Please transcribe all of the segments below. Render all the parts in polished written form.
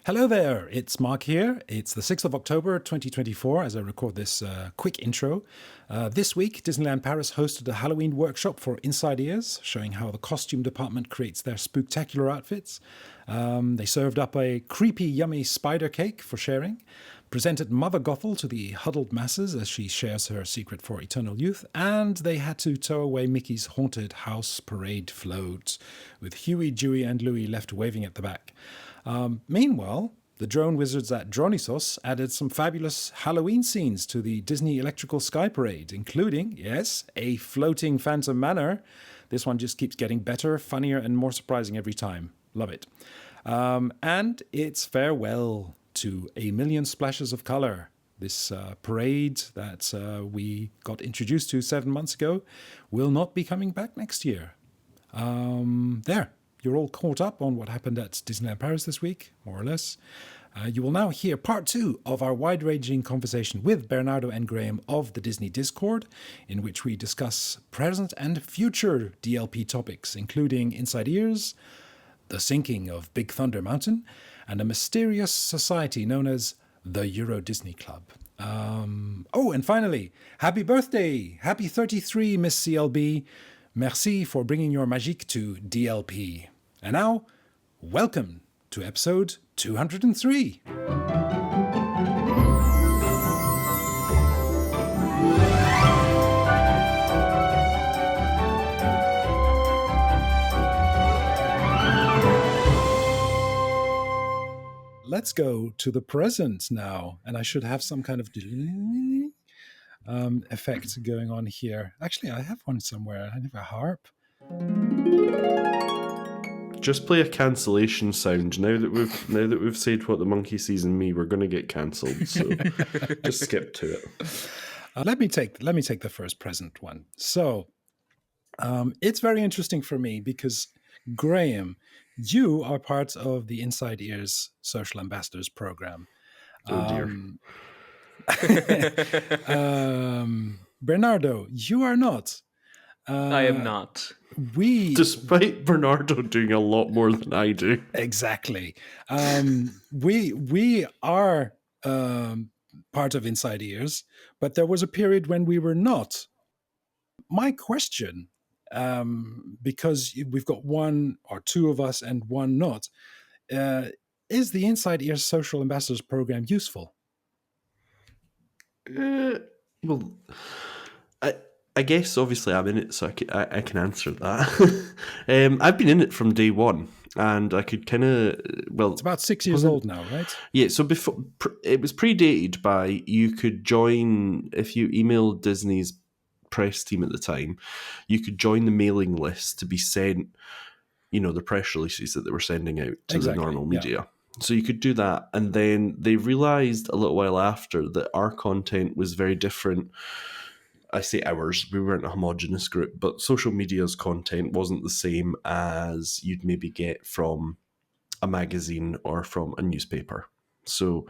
Hello there, it's Mark here. It's the 6th of October 2024 as I record this quick intro. This week, Disneyland Paris hosted a Halloween workshop for Insidears, showing how the costume department creates their spooktacular outfits. They served up a creepy, yummy spider cake for sharing, presented Mother Gothel to the huddled masses as she shares her secret for eternal youth, and they had to tow away Mickey's haunted house parade float, with Huey, Dewey, and Louie left waving at the back. Meanwhile, the drone wizards at Dronisos added some fabulous Halloween scenes to the Disney Electrical Sky Parade, including, yes, a floating Phantom Manor. This one just keeps getting better, funnier, and more surprising every time. Love it. And it's farewell to A Million Splashes of Color. This parade that we got introduced to 7 months ago will not be coming back next year. There. You're all caught up on what happened at Disneyland Paris this week, more or less. You will now hear part 2 of our wide-ranging conversation with Bernardo and Graham of the Disney Discord, in which we discuss present and future DLP topics, including Inside Ears, the sinking of Big Thunder Mountain, and a mysterious society known as the EuroDisney Club. And finally, happy birthday! Happy 33, Miss CLB. Merci for bringing your magique to DLP. And now, welcome to episode 203. Let's go to the present now. And I should have some kind of effect going on here. Actually, I have one somewhere. I have a harp. Just play a cancellation sound. Now that we've said what the monkey sees in me, we're going to get cancelled. So just skip to it. Let me take the first present one. So it's very interesting for me because Graham, you are part of the Inside Ears Social Ambassadors program. Oh dear. Bernardo, you are not. I am not. Despite Bernardo doing a lot more than I do. Exactly. We are part of Inside Ears, but there was a period when we were not. My question, because we've got one or two of us and one not, is the Inside Ears Social Ambassadors program useful? Well, I guess obviously I'm in it, so I can answer that. I've been in it from day one, and I could kind of it's about 6 years old now, right? Yeah. So before it was predated by you could join if you emailed Disney's press team at the time. You could join the mailing list to be sent, the press releases that they were sending out to the normal media. Yeah. So you could do that, and then they realized a little while after that our content was very different. I say ours, we weren't a homogenous group, but social media's content wasn't the same as you'd maybe get from a magazine or from a newspaper. So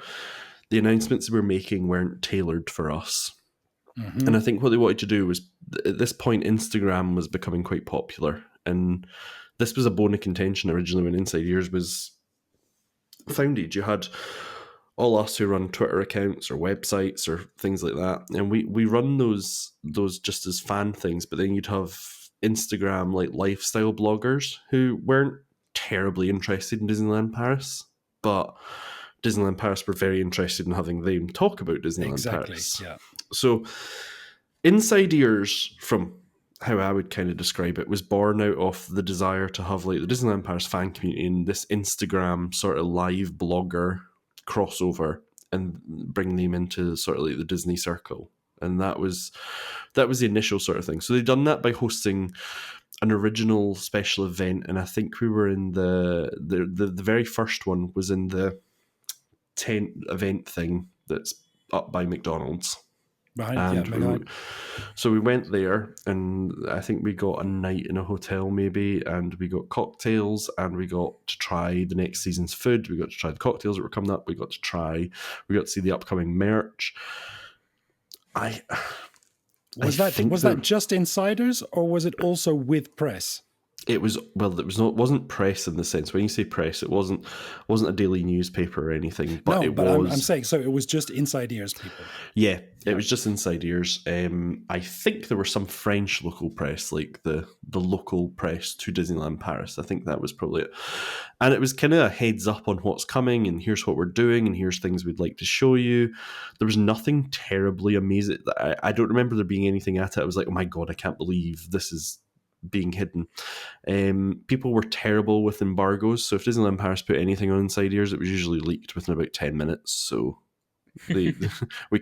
the announcements we were making weren't tailored for us. Mm-hmm. And I think what they wanted to do was, at this point, Instagram was becoming quite popular. And this was a bone of contention originally when Inside Ears was founded. You had all us who run Twitter accounts or websites or things like that, and we run those just as fan things. But then you'd have Instagram like lifestyle bloggers who weren't terribly interested in Disneyland Paris, but Disneyland Paris were very interested in having them talk about Disneyland Paris. Yeah. So Inside Ears, from how I would kind of describe it, was born out of the desire to have like the Disneyland Paris fan community in this Instagram sort of live blogger crossover and bring them into sort of like the Disney circle. And that was the initial sort of thing. So they've done that by hosting an original special event, and I think we were in the very first one was in the tent event thing that's up by McDonald's. Right. So we went there, and I think we got a night in a hotel maybe, and we got cocktails, and we got to try the next season's food. We got to try the cocktails that were coming up. We got to see the upcoming merch. Was that just insiders, or was it also with press? It was, well, it was not, wasn't press in the sense, when you say press, it wasn't a daily newspaper or anything, but No, it but I'm was. saying, so it was just Inside Ears people. Yeah, it was just Inside Ears. I think there were some French local press, like the local press to Disneyland Paris. I think that was probably it. And it was kind of a heads up on what's coming, and here's what we're doing, and here's things we'd like to show you. There was nothing terribly amazing. I don't remember there being anything at it. I was like, oh my God, I can't believe this is being hidden. People were terrible with embargoes, so if Disneyland Paris put anything on Inside Ears, it was usually leaked within about 10 minutes. So we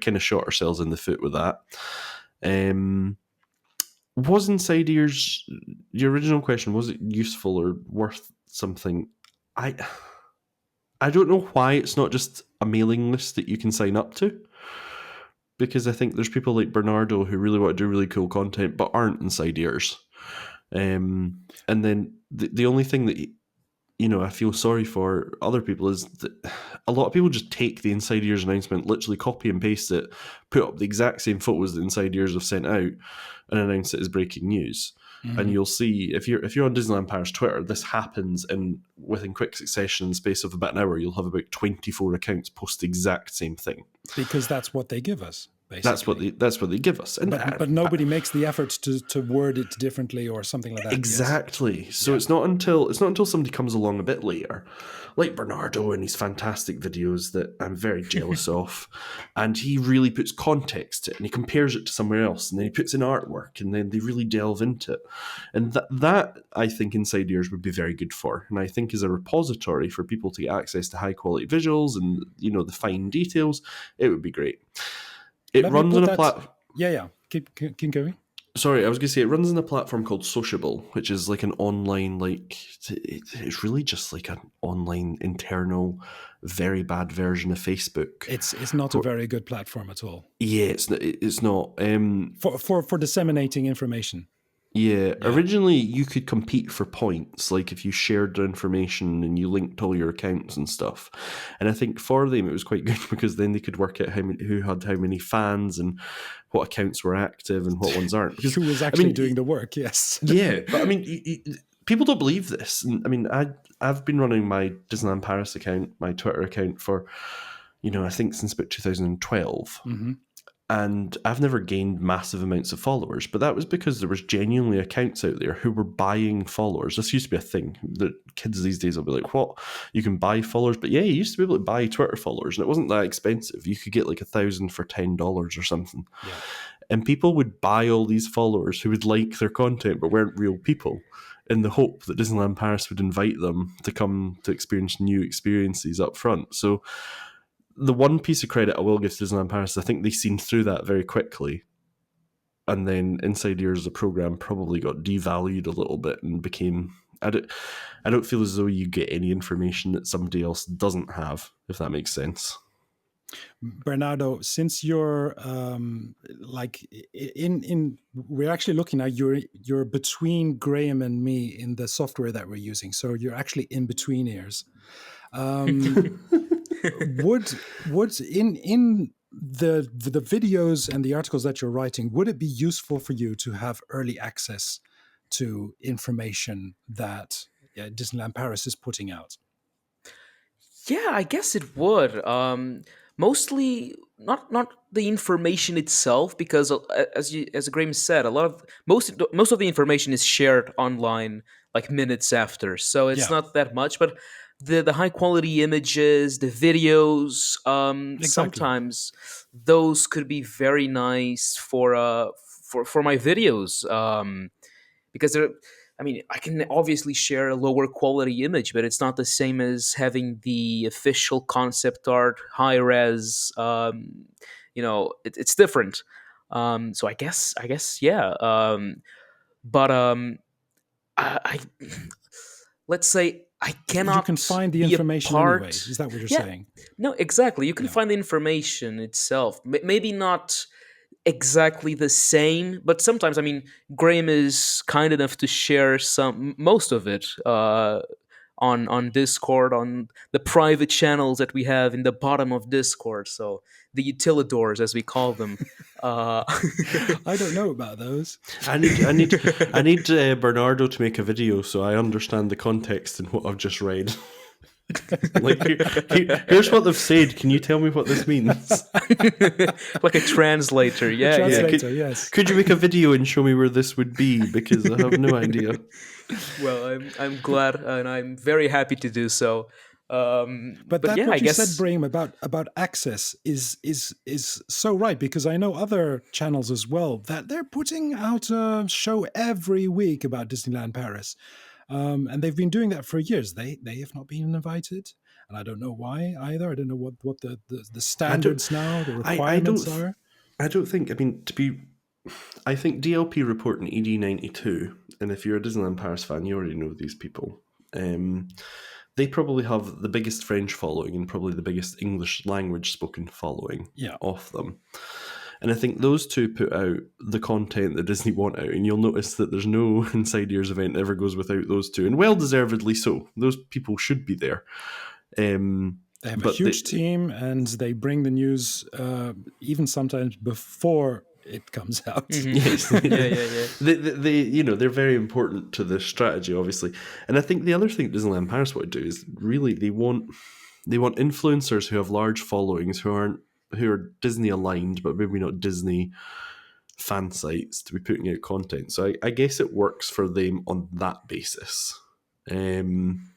kind of shot ourselves in the foot with that. Was Inside Ears, your original question, was it useful or worth something? I don't know why it's not just a mailing list that you can sign up to, because I think there's people like Bernardo who really want to do really cool content but aren't Inside Ears. And then the only thing that I feel sorry for other people is that a lot of people just take the Inside Ears announcement, literally copy and paste it, put up the exact same photos that Inside Ears have sent out, and announce it as breaking news. Mm-hmm. And you'll see, if you're on Disneyland Paris Twitter, this happens within quick succession, in the space of about an hour, you'll have about 24 accounts post the exact same thing. Because that's what they give us. Basically. That's what they give us, and but nobody makes the effort to word it differently or something like that. Exactly. Yes. So it's not until somebody comes along a bit later, like Bernardo and his fantastic videos that I'm very jealous of, and he really puts context to it, and he compares it to somewhere else, and then he puts in artwork, and then they really delve into it, and that I think Inside Ears would be very good for, and I think as a repository for people to get access to high quality visuals and the fine details, it would be great. It runs on a platform. Yeah. Keep going. Sorry, I was going to say it runs on a platform called Sociable, which is like an online, it's really just like an online internal, very bad version of Facebook. It's not a very good platform at all. Yeah, it's not. For disseminating information. Yeah, originally you could compete for points, like if you shared the information and you linked all your accounts and stuff. And I think for them it was quite good because then they could work out who had how many fans and what accounts were active and what ones aren't. Because, who was actually doing the work, yes. Yeah, but I mean, people don't believe this. And, I mean, I've been running my Disneyland Paris account, my Twitter account for, I think since about 2012. Mm-hmm. And I've never gained massive amounts of followers, but that was because there was genuinely accounts out there who were buying followers. This used to be a thing that kids these days will be like, what? You can buy followers? But yeah, you used to be able to buy Twitter followers, and it wasn't that expensive. You could get like 1,000 for $10 or something. Yeah. And people would buy all these followers who would like their content but weren't real people, in the hope that Disneyland Paris would invite them to come to experience new experiences up front. So the one piece of credit I will give to Disneyland Paris, I think they've seen through that very quickly. And then Inside Ears, the program, probably got devalued a little bit and became... I don't feel as though you get any information that somebody else doesn't have, if that makes sense. Bernardo, since you're we're actually looking at you're between Graham and me in the software that we're using, so you're actually in between ears. Would in the videos and the articles that you're writing, would it be useful for you to have early access to information that Disneyland Paris is putting out? Yeah, I guess it would. Mostly not the information itself, because as Graham said, most of the information is shared online like minutes after, so it's not that much. But the high quality images, the videos, Exactly. Sometimes those could be very nice for my videos, because I can obviously share a lower quality image, but it's not the same as having the official concept art, high res. It's different. So I guess, yeah. But I let's say I cannot. You can find the information anyway. Is that what you're saying? No, exactly. You can find the information itself. Maybe not exactly the same, but sometimes, Graham is kind enough to share most of it on Discord, on the private channels that we have in the bottom of Discord. So the utilidors, as we call them. Uh, I don't know about those. I need Bernardo to make a video so I understand the context in what I've just read. Like, here's what they've said. Can you tell me what this means? like a translator. Yeah, yeah. Translator, yes. Could you make a video and show me where this would be? Because I have no idea. Well, I'm glad and I'm very happy to do so. But that yeah, what I you guess said, Brahim, about access is so right, because I know other channels as well that they're putting out a show every week about Disneyland Paris, and they've been doing that for years. They have not been invited, and I don't know why either. I don't know what the standards now, the requirements are. I don't think. I mean, I think DLP report in ED92, and if you're a Disneyland Paris fan, you already know these people. They probably have the biggest French following and probably the biggest English language spoken following of them. And I think those two put out the content that Disney want out, and you'll notice that there's no Insidears event that ever goes without those two, and well-deservedly so. Those people should be there. They have a huge team, and they bring the news even sometimes before it comes out. Yes. yeah. They're very important to the strategy, obviously. And I think the other thing Disneyland Paris want to do is really they want influencers who have large followings who are Disney aligned, but maybe not Disney fan sites to be putting out content. So I guess it works for them on that basis. I'm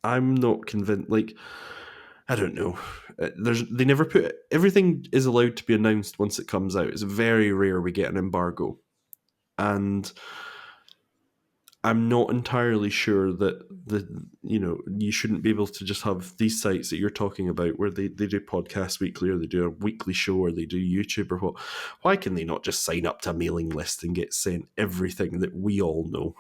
not convinced. Like, I don't know. They never put everything is allowed to be announced once it comes out. It's very rare we get an embargo, and I'm not entirely sure that you shouldn't be able to just have these sites that you're talking about where they do podcasts weekly, or they do a weekly show, or they do YouTube or what. Why can they not just sign up to a mailing list and get sent everything that we all know?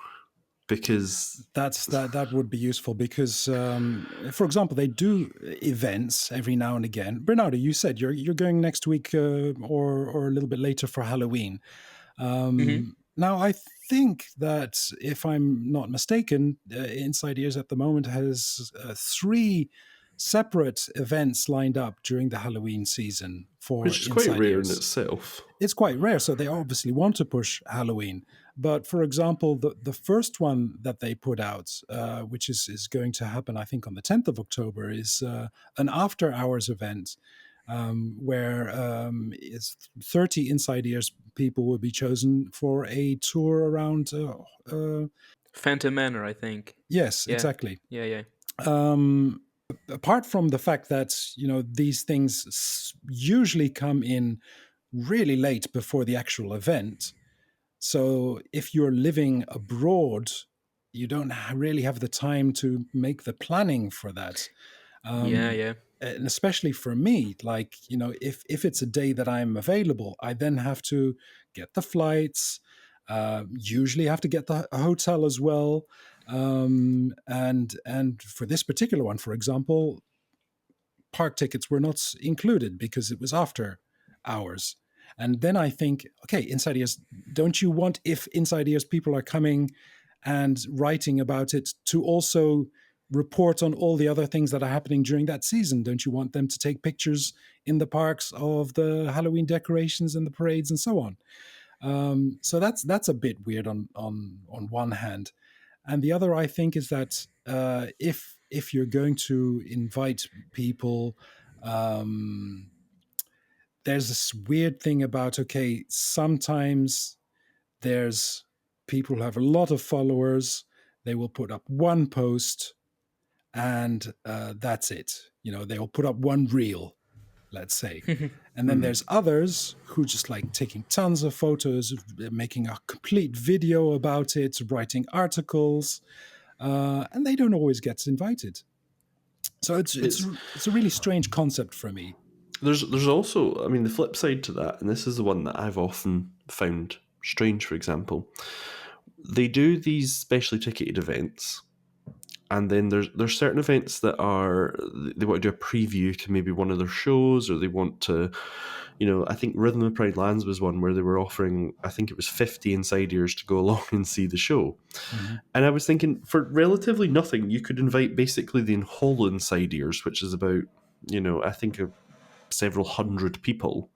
Because that would be useful, because for example, they do events every now and again. Bernardo, you said you're going next week or a little bit later for Halloween. Now I think that, if I'm not mistaken, Insidears at the moment has 3 separate events lined up during the Halloween season for which is Insidears. quite rare in itself. It's quite rare, so they obviously want to push Halloween. But for example, the first one that they put out, which is going to happen, I think, on the 10th of October, is an after-hours event where 30 Insidears people will be chosen for a tour around Phantom Manor, I think. Yes, Yeah. exactly. Yeah. Apart from the fact that these things usually come in really late before the actual event, so if you're living abroad, you don't really have the time to make the planning for that. Yeah. And especially for me, like, if it's a day that I'm available, I then have to get the flights, usually have to get the hotel as well. And for this particular one, for example, park tickets were not included because it was after hours. And then I think, okay, Insidears, don't you want, if Insidears people are coming and writing about it, to also report on all the other things that are happening during that season? Don't you want them to take pictures in the parks of the Halloween decorations and the parades and so on? So that's a bit weird on one hand. And the other, I think, is that if you're going to invite people, there's this weird thing about, okay, sometimes there's people who have a lot of followers. They will put up one post, and that's it. They will put up one reel, let's say. And then there's others who just like taking tons of photos, making a complete video about it, writing articles, and they don't always get invited. So it's a really strange concept for me. There's also, I mean, the flip side to that, and this is the one that I've often found strange, for example. They do these specially ticketed events, and then there's certain events that they want to do a preview to maybe one of their shows, or they want to, I think Rhythm of Pride Lands was one where they were offering, I think it was 50 inside ears to go along and see the show. Mm-hmm. And I was thinking, for relatively nothing, you could invite basically the whole inside ears, which is about, I think several hundred people.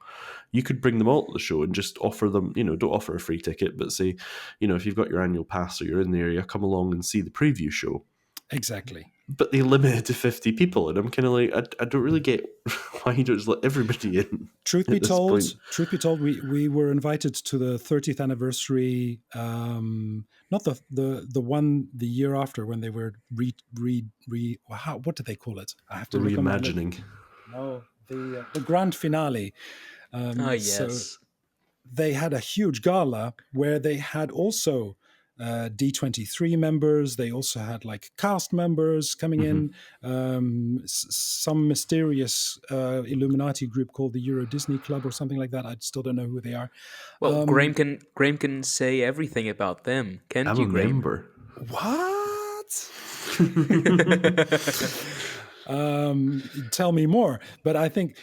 You could bring them all to the show and just offer them, don't offer a free ticket, but say, if you've got your annual pass or you're in the area, come along and see the preview show. Exactly. But they limit it to 50 people, and I'm kind of like, I don't really get why you don't just let everybody in. Truth be told, we were invited to the 30th anniversary, not the year after when they were what do they call it? I have to look on my list. Reimagining. No, the grand finale. Yes. So they had a huge gala where they had also D23 members. They also had like cast members coming in. Some mysterious Illuminati group called the EuroDisney Club or something like that. I still don't know who they are. Well, Graham can say everything about them, can't I'm you, a Graham? member. What? Tell me more. But I think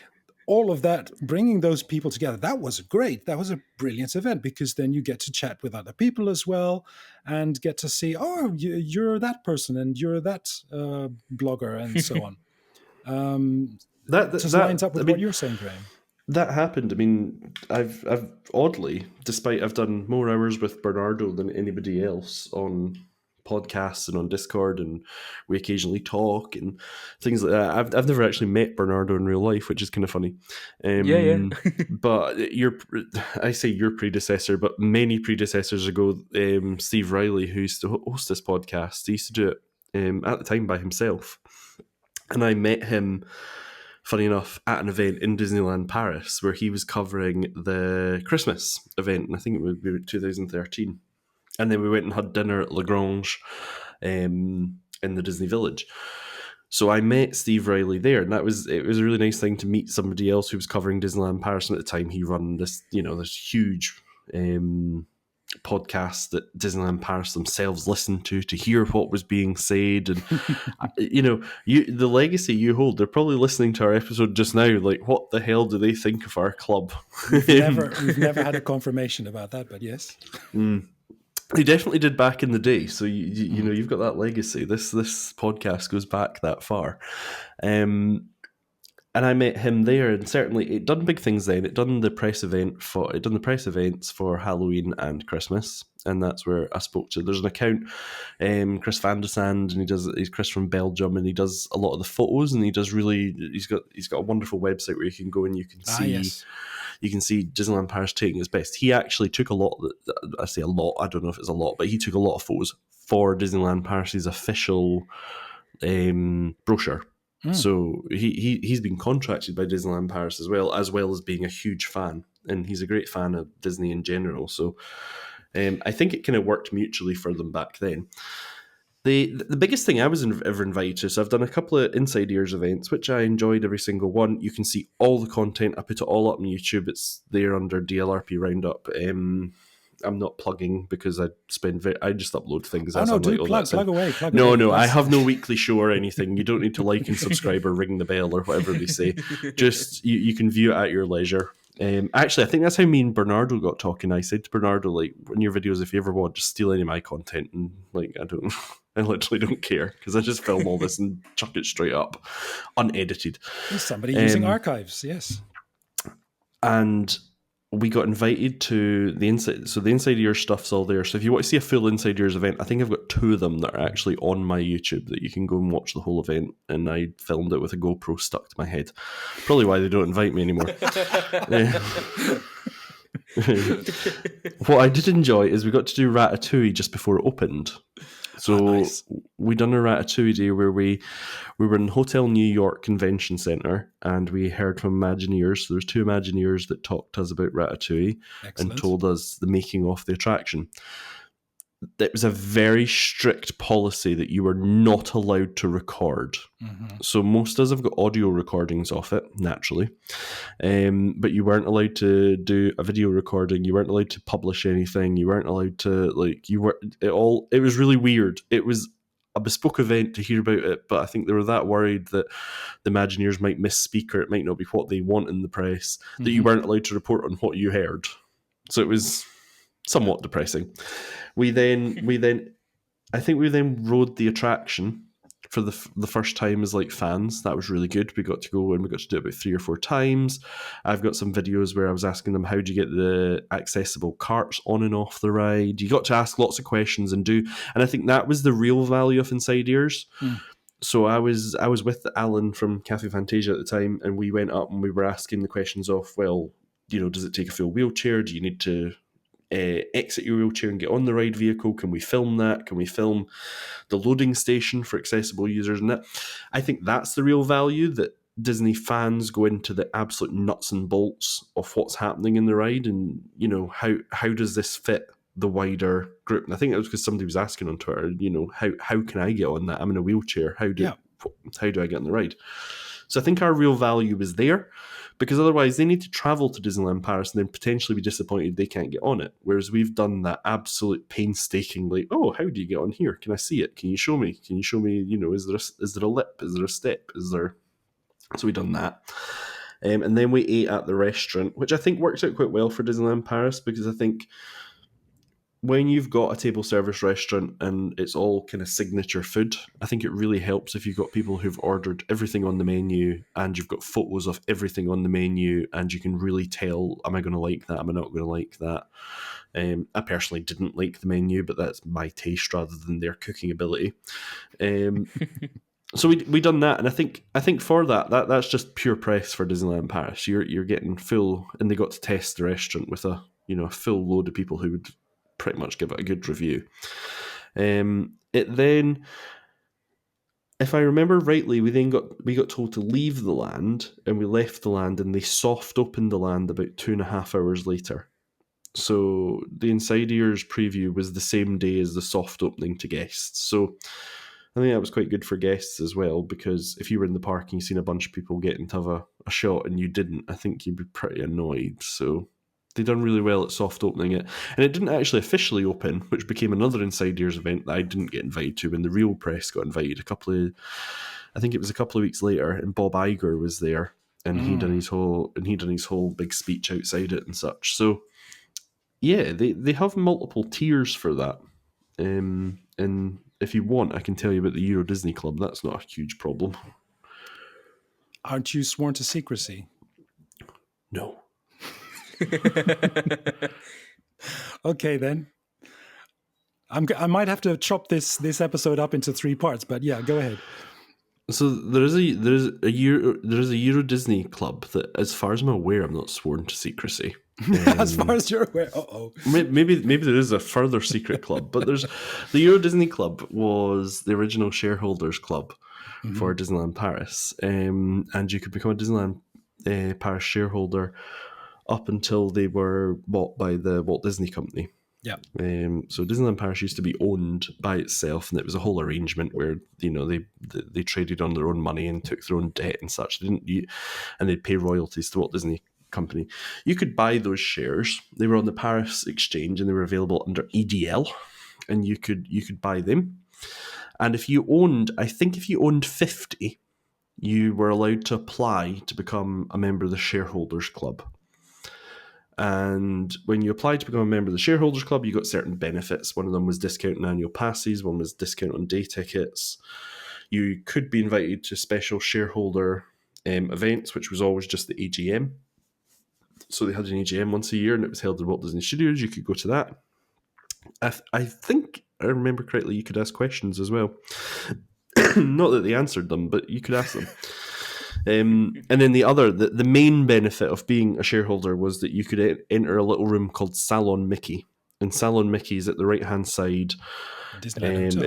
all of that, bringing those people together, that was great. That was a brilliant event, because then you get to chat with other people as well and get to see, oh, you're that person and you're that blogger and so on. That just lines up with what you're saying, Graham. That happened. I mean, I've oddly, despite I've done more hours with Bernardo than anybody else on podcasts and on Discord, and we occasionally talk and things like that. I've never actually met Bernardo in real life, which is kind of funny. But I say your predecessor, but many predecessors ago, Steve Riley, who used to host this podcast, he used to do it at the time by himself, and I met him, funny enough, at an event in Disneyland Paris where he was covering the Christmas event, and I think it would be 2013. And then we went and had dinner at Lagrange in the Disney Village. So I met Steve Riley there, and it was a really nice thing to meet somebody else who was covering Disneyland Paris. And at the time, he ran this huge podcast that Disneyland Paris themselves listened to hear what was being said. And the legacy you hold, they're probably listening to our episode just now, like, what the hell do they think of our club? We've never had a confirmation about that, but yes. They definitely did back in the day, so you've got that legacy. This podcast goes back that far, and I met him there, and certainly it done big things then. It done the press events for Halloween and Christmas, and that's where I spoke to. There's an account, Chris Van de Sand, and he's Chris from Belgium, and he does a lot of the photos, and he's got a wonderful website where you can go and you can see. Yes. You can see Disneyland Paris taking its best. He actually took a lot. I say a lot. I don't know if it's a lot, but he took a lot of photos for Disneyland Paris's official brochure. So he's been contracted by Disneyland Paris as well as being a huge fan, and he's a great fan of Disney in general. So I think it kind of worked mutually for them back then. The biggest thing I was ever invited to, so I've done a couple of Inside Ears events, which I enjoyed every single one. You can see all the content. I put it all up on YouTube. It's there under DLRP Roundup. I'm not plugging because I just upload things. Plug away. No, I have no weekly show or anything. You don't need to like and subscribe or ring the bell or whatever they say. Just you can view it at your leisure. Actually, I think that's how me and Bernardo got talking. I said to Bernardo, like, in your videos, if you ever want, just steal any of my content, and like, I literally don't care, because I just film all this and chuck it straight up, unedited. There's somebody using archives, yes. And we got invited to the Inside. So the Inside Ears stuff's all there. So if you want to see a full Inside Ears event, I think I've got 2 of them that are actually on my YouTube that you can go and watch the whole event. And I filmed it with a GoPro stuck to my head. Probably why they don't invite me anymore. What I did enjoy is we got to do Ratatouille just before it opened. So nice. We done a Ratatouille day where we were in Hotel New York Convention Center, and we heard from Imagineers. So there's 2 Imagineers that talked to us about Ratatouille. Excellent. And told us the making of the attraction. It was a very strict policy that you were not allowed to record. Mm-hmm. So most of us have got audio recordings of it, naturally. But you weren't allowed to do a video recording. You weren't allowed to publish anything. You weren't allowed to, it was really weird. It was a bespoke event to hear about it, but I think they were that worried that the Imagineers might misspeak or it might not be what they want in the press, that you weren't allowed to report on what you heard. So it was somewhat depressing. We then I think we then rode the attraction for the first time as like fans. That was really good. We got to go and we got to do it about 3 or 4 times. I've got some videos where I was asking them, how do you get the accessible carts on and off the ride? You got to ask lots of questions and I think that was the real value of Insidears. So I was with Alan from Cafe Fantasia at the time, and we went up and we were asking the questions of, well, you know, does it take a full wheelchair? Do you need to exit your wheelchair and get on the ride vehicle? Can we film that? Can we film the loading station for accessible users? And that, I think that's the real value, that Disney fans go into the absolute nuts and bolts of what's happening in the ride, and you know, how does this fit the wider group? And I think it was because somebody was asking on Twitter, you know, how can I get on that? I'm in a wheelchair. How do I get on the ride? So I think our real value is there, because otherwise they need to travel to Disneyland Paris and then potentially be disappointed they can't get on it. Whereas we've done that absolute painstakingly. Oh, how do you get on here? Can I see it? Can you show me? Can you show me, you know, is there a lip? Is there a step? So we've done that. And then we ate at the restaurant, which I think works out quite well for Disneyland Paris, because I think when you've got a table service restaurant and it's all kind of signature food, I think it really helps if you've got people who've ordered everything on the menu and you've got photos of everything on the menu and you can really tell, am I going to like that? Am I not going to like that? I personally didn't like the menu, but that's my taste rather than their cooking ability. So we done that, and I think for that's just pure press for Disneyland Paris. You're getting full, and they got to test the restaurant with a full load of people who would pretty much give it a good review. It then, if I remember rightly, we got told to leave the land, and we left the land, and they soft opened the land about 2.5 hours later. So the Insidears preview was the same day as the soft opening to guests. So I think that was quite good for guests as well, because if you were in the park and you seen a bunch of people getting to have a shot and you didn't, I think you'd be pretty annoyed. So they done really well at soft opening it. And it didn't actually officially open, which became another Insidears event that I didn't get invited to when the real press got invited I think it was a couple of weeks later, and Bob Iger was there, and he done his whole big speech outside it and such. So yeah, they have multiple tiers for that. And if you want, I can tell you about the EuroDisney Club. That's not a huge problem. Aren't you sworn to secrecy? No. Okay, then. I might have to chop this episode up into 3 parts, but yeah, go ahead. So there is a EuroDisney Club that, as far as I'm aware, I'm not sworn to secrecy. As far as you're aware, maybe there is a further secret club, but there's the EuroDisney Club was the original shareholders club for Disneyland Paris, and you could become a Disneyland Paris shareholder up until they were bought by the Walt Disney Company. Yeah. So Disneyland Paris used to be owned by itself, and it was a whole arrangement where they traded on their own money and took their own debt and such. And they'd pay royalties to Walt Disney Company. You could buy those shares. They were on the Paris exchange and they were available under EDL, and you could buy them. And if you owned 50, you were allowed to apply to become a member of the shareholders club. And when you applied to become a member of the shareholders club, you got certain benefits. One of them was discount on annual passes. One was discount on day tickets. You could be invited to special shareholder events, which was always just the AGM. So they had an AGM once a year, and it was held in Walt Disney Studios. You could go to that. I think I remember correctly, you could ask questions as well. Not that they answered them, but you could ask them. And then the main benefit of being a shareholder was that you could enter a little room called Salon Mickey. And Salon Mickey is at the right-hand side. Disneyland Hotel.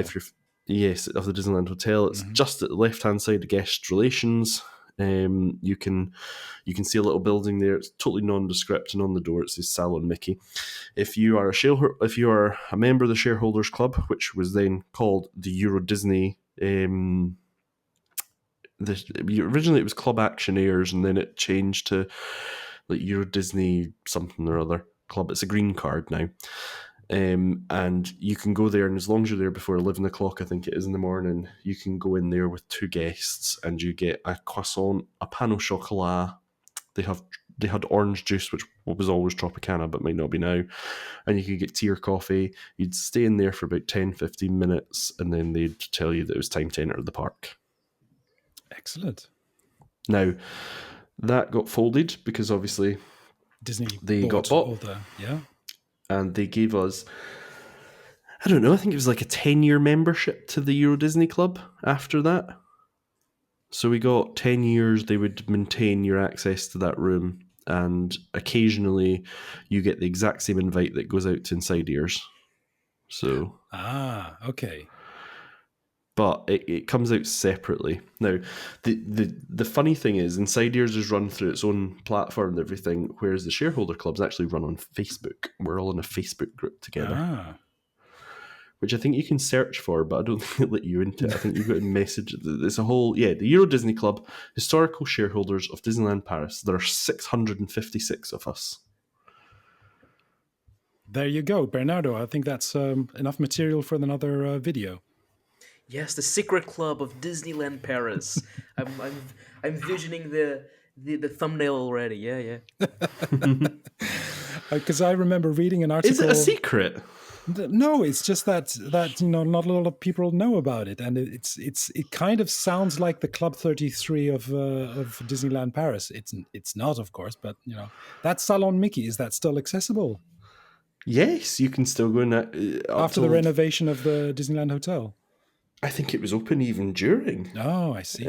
Of the Disneyland Hotel. It's just at the left-hand side of guest relations. You can see a little building there. It's totally nondescript, and on the door it says Salon Mickey. If you are a member of the shareholders club, which was then called the EuroDisney. Originally it was Club Actionaires, and then it changed to like EuroDisney something or other club. It's a green card now. and you can go there, and as long as you're there before 11 o'clock, I think it is in the morning, you can go in there with 2 guests, and you get a croissant, a pain au chocolat. They had orange juice, which was always Tropicana, but might not be now. And you could get tea or coffee. You'd stay in there for about 10, 15 minutes, and then they'd tell you that it was time to enter the park. Excellent. Now, that got folded because obviously Disney they got bought. And they gave us, I don't know, I think it was like a 10-year membership to the EuroDisney Club after that. So we got 10 years, they would maintain your access to that room, and occasionally you get the exact same invite that goes out to Insidears. So okay. But it comes out separately. Now, the funny thing is, Insidears is run through its own platform and everything, whereas the shareholder club's actually run on Facebook. We're all in a Facebook group together. Which I think you can search for, but I don't think it'll let you into it. I think you've got to message. There's a whole, the EuroDisney Club, historical shareholders of Disneyland Paris. There are 656 of us. There you go, Bernardo. I think that's enough material for another video. Yes, the secret club of Disneyland Paris. I'm envisioning the thumbnail already. Yeah. Because I remember reading an article. Is it a secret? No, it's just that not a lot of people know about it, and it kind of sounds like the Club 33 of Disneyland Paris. It's not, of course, but that Salon Mickey, is that still accessible? Yes, you can still go in that after the renovation of the Disneyland Hotel. I think it was open even during. Oh, I see.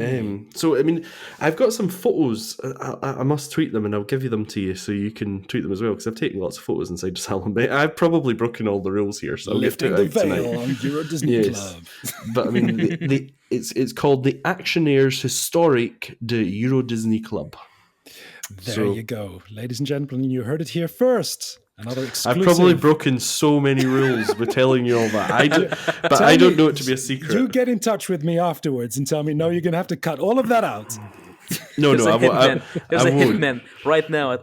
So, I mean, I've got some photos. I must tweet them, and I'll give you them to you so you can tweet them as well, because I've taken lots of photos inside the salon. But I've probably broken all the rules here, so I'll lifting the veil on EuroDisney Club. But I mean, it's called the Actionnaires Historique de EuroDisney Club. There you go. Ladies and gentlemen, you heard it here first. Another exclusive. I've probably broken so many rules with telling you all that. I don't know it to be a secret. You get in touch with me afterwards and tell me, no, you're going to have to cut all of that out. There's a hitman right now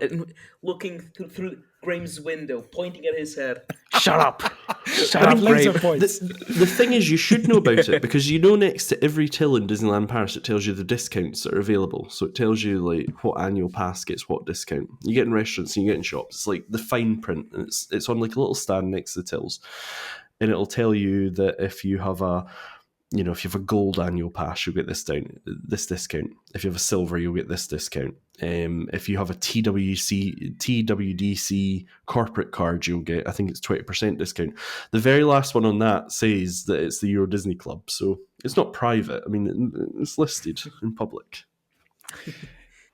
looking through Graham's window, pointing at his head. Shut up. Shut up, Graham. The thing is, you should know about it, because next to every till in Disneyland Paris, it tells you the discounts that are available. So it tells you like what annual pass gets what discount. You get in restaurants and you get in shops. It's like the fine print, and it's on like a little stand next to the tills, and it'll tell you that if you have a gold annual pass, you'll get this discount. If you have a silver, you'll get this discount. If you have a TWDC corporate card, you'll get, I think it's 20% discount. The very last one on that says that it's the EuroDisney Club, so it's not private. I mean, it's listed in public.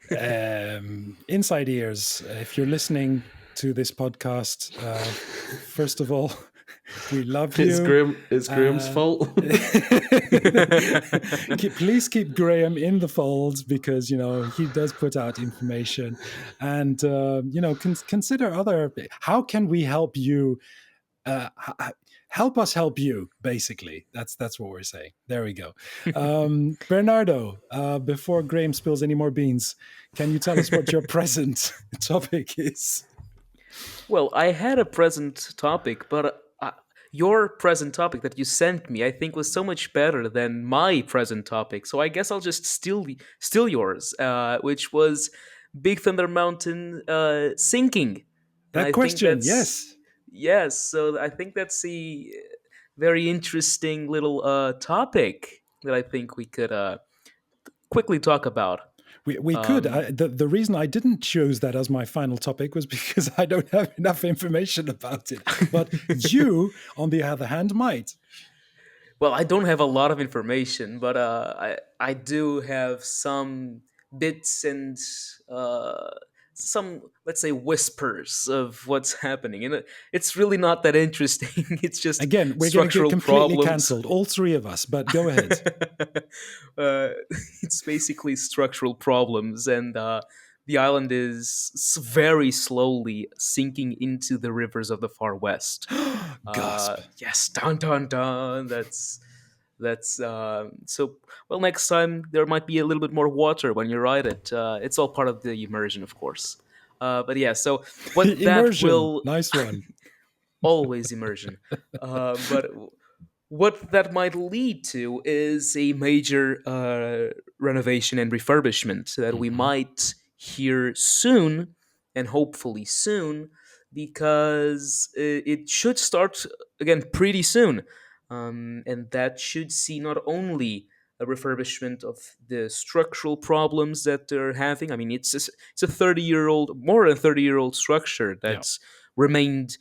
Insidears, if you're listening to this podcast, first of all, we love you. It's Graham's fault. Please keep Graham in the fold, because he does put out information, and consider other. How can we help you? Help us help you. Basically, that's what we're saying. There we go. Bernardo, before Graham spills any more beans, can you tell us what your present topic is? Well, I had a present topic, but your present topic that you sent me, I think, was so much better than my present topic. So I guess I'll just steal yours, which was Big Thunder Mountain sinking. That question, yes. Yes, so I think that's a very interesting little topic that I think we could quickly talk about. We could. The reason I didn't choose that as my final topic was because I don't have enough information about it. But you, on the other hand, might. Well, I don't have a lot of information, but I do have some bits and some, let's say, whispers of what's happening. And it's really not that interesting. It's just again, we're going to get completely cancelled, all three of us, but go ahead. It's basically structural problems, and the island is very slowly sinking into the rivers of the far west. Gasp. Yes, dun dun dun. That's so. Well, next time there might be a little bit more water when you ride it. It's all part of the immersion, of course. But yeah, so what immersion. That will nice one. always immersion. But what that might lead to is a major renovation and refurbishment that we might hear soon, and hopefully soon, because it should start again pretty soon. And that should see not only a refurbishment of the structural problems that they're having. I mean, it's a 30-year-old, more than 30-year-old structure Yeah. that's remained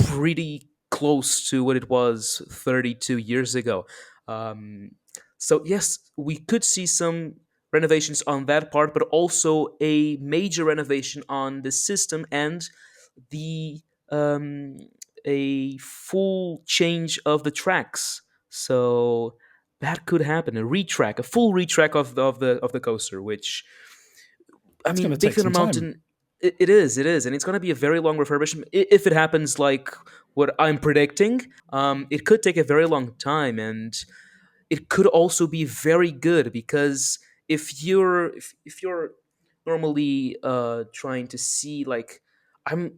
pretty close to what it was 32 years ago. Um, so yes, we could see some renovations on that part, but also a major renovation on the system and the um, a full change of the tracks. So that could happen. A full retrack of the coaster, which I That's going mean, to Big take Thunder some time. Mountain. It is, and it's going to be a very long refurbishment if it happens like what I'm predicting. It could take a very long time, and it could also be very good because if you're normally trying to see like I'm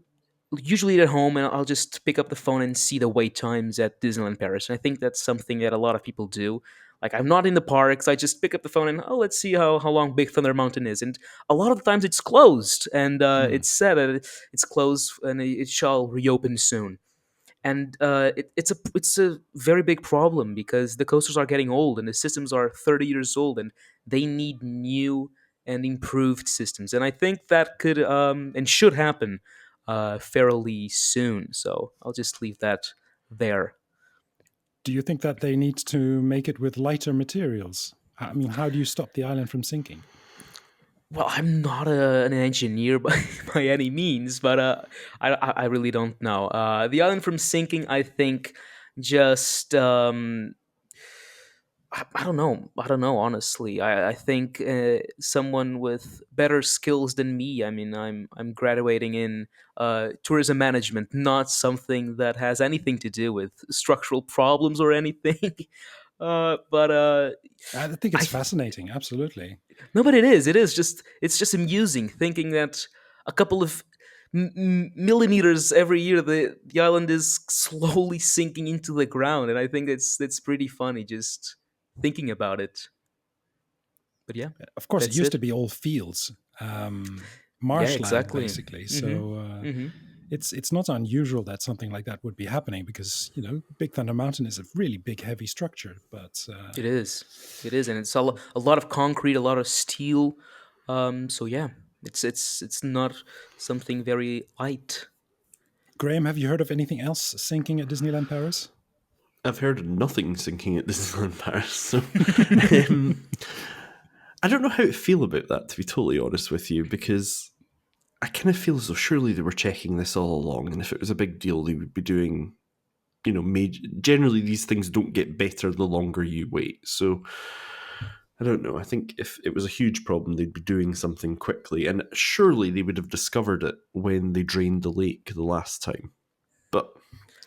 usually at home and I'll just pick up the phone and see the wait times at Disneyland Paris. And I think that's something that a lot of people do. Like I'm not in the parks, I just pick up the phone and let's see how long Big Thunder Mountain is. And a lot of the times it's closed and it's said that it's closed and it shall reopen soon. And it's a very big problem because the coasters are getting old and the systems are 30 years old and they need new and improved systems. And I think that could and should happen fairly soon. So I'll just leave that there. Do you think that they need to make it with lighter materials? I mean, how do you stop the island from sinking? Well, I'm not an engineer by any means, but I really don't know. The island from sinking, I think, just I don't know. I don't know. Honestly, I think someone with better skills than me. I mean, I'm graduating in tourism management, not something that has anything to do with structural problems or anything. But I think I it's fascinating. Absolutely. no, but it is. It is just. It's just amusing thinking that a couple of millimeters every year, the island is slowly sinking into the ground, and I think it's pretty funny just thinking about it. But yeah, Of course, it that's used it. to be all fields, Yeah, marshland, exactly. basically. Hmm. So Hmm. it's not unusual that something like that would be happening because Big Thunder Mountain is a really big, heavy structure. But It is. It is, and it's a lot of concrete, a lot of steel. So yeah, it's not something very light. Graham, have you heard of anything else sinking at Disneyland Paris? I've heard of nothing sinking at Disneyland Paris, so um, I don't know how to feel about that, to be totally honest with you, because I kind of feel as though surely they were checking this all along, and if it was a big deal, they would be doing, major. Generally, these things don't get better the longer you wait. So I don't know. I think if it was a huge problem, they'd be doing something quickly, and surely they would have discovered it when they drained the lake the last time. But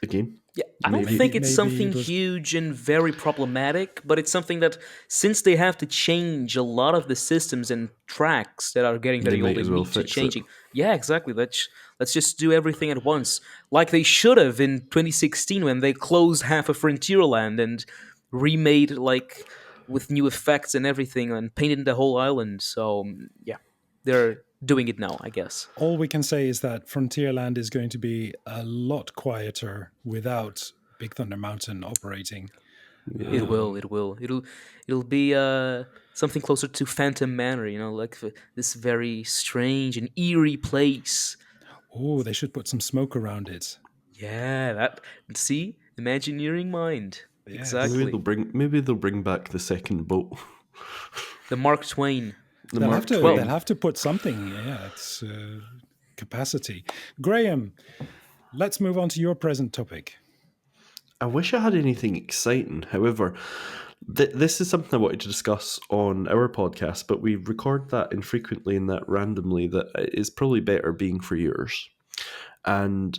again, Yeah, I don't Maybe think it's maybe something it was. huge and very problematic, but it's something that since they have to change a lot of the systems and tracks that are getting they very old might as and well need to fix it. changing. Yeah, exactly. Let's just do everything at once, like they should have in 2016 when they closed half of Frontierland and remade like with new effects and everything and painted the whole island. So yeah, they're doing it now, I guess. All we can say is that Frontierland is going to be a lot quieter without Big Thunder Mountain operating. It will. It will. It'll be something closer to Phantom Manor. You know, like this very strange and eerie place. Oh, they should put some smoke around it. Yeah, that. See, Imagineering mind. Yes. Maybe Exactly. they'll bring back the second boat, The Mark Twain. the They'll have Mark to. They'll Twain. have to put something. Yeah, it's capacity. Graham, let's move on to your present topic. I wish I had anything exciting. However, this is something I wanted to discuss on our podcast, but we record that infrequently and that randomly that is probably better being for yours. And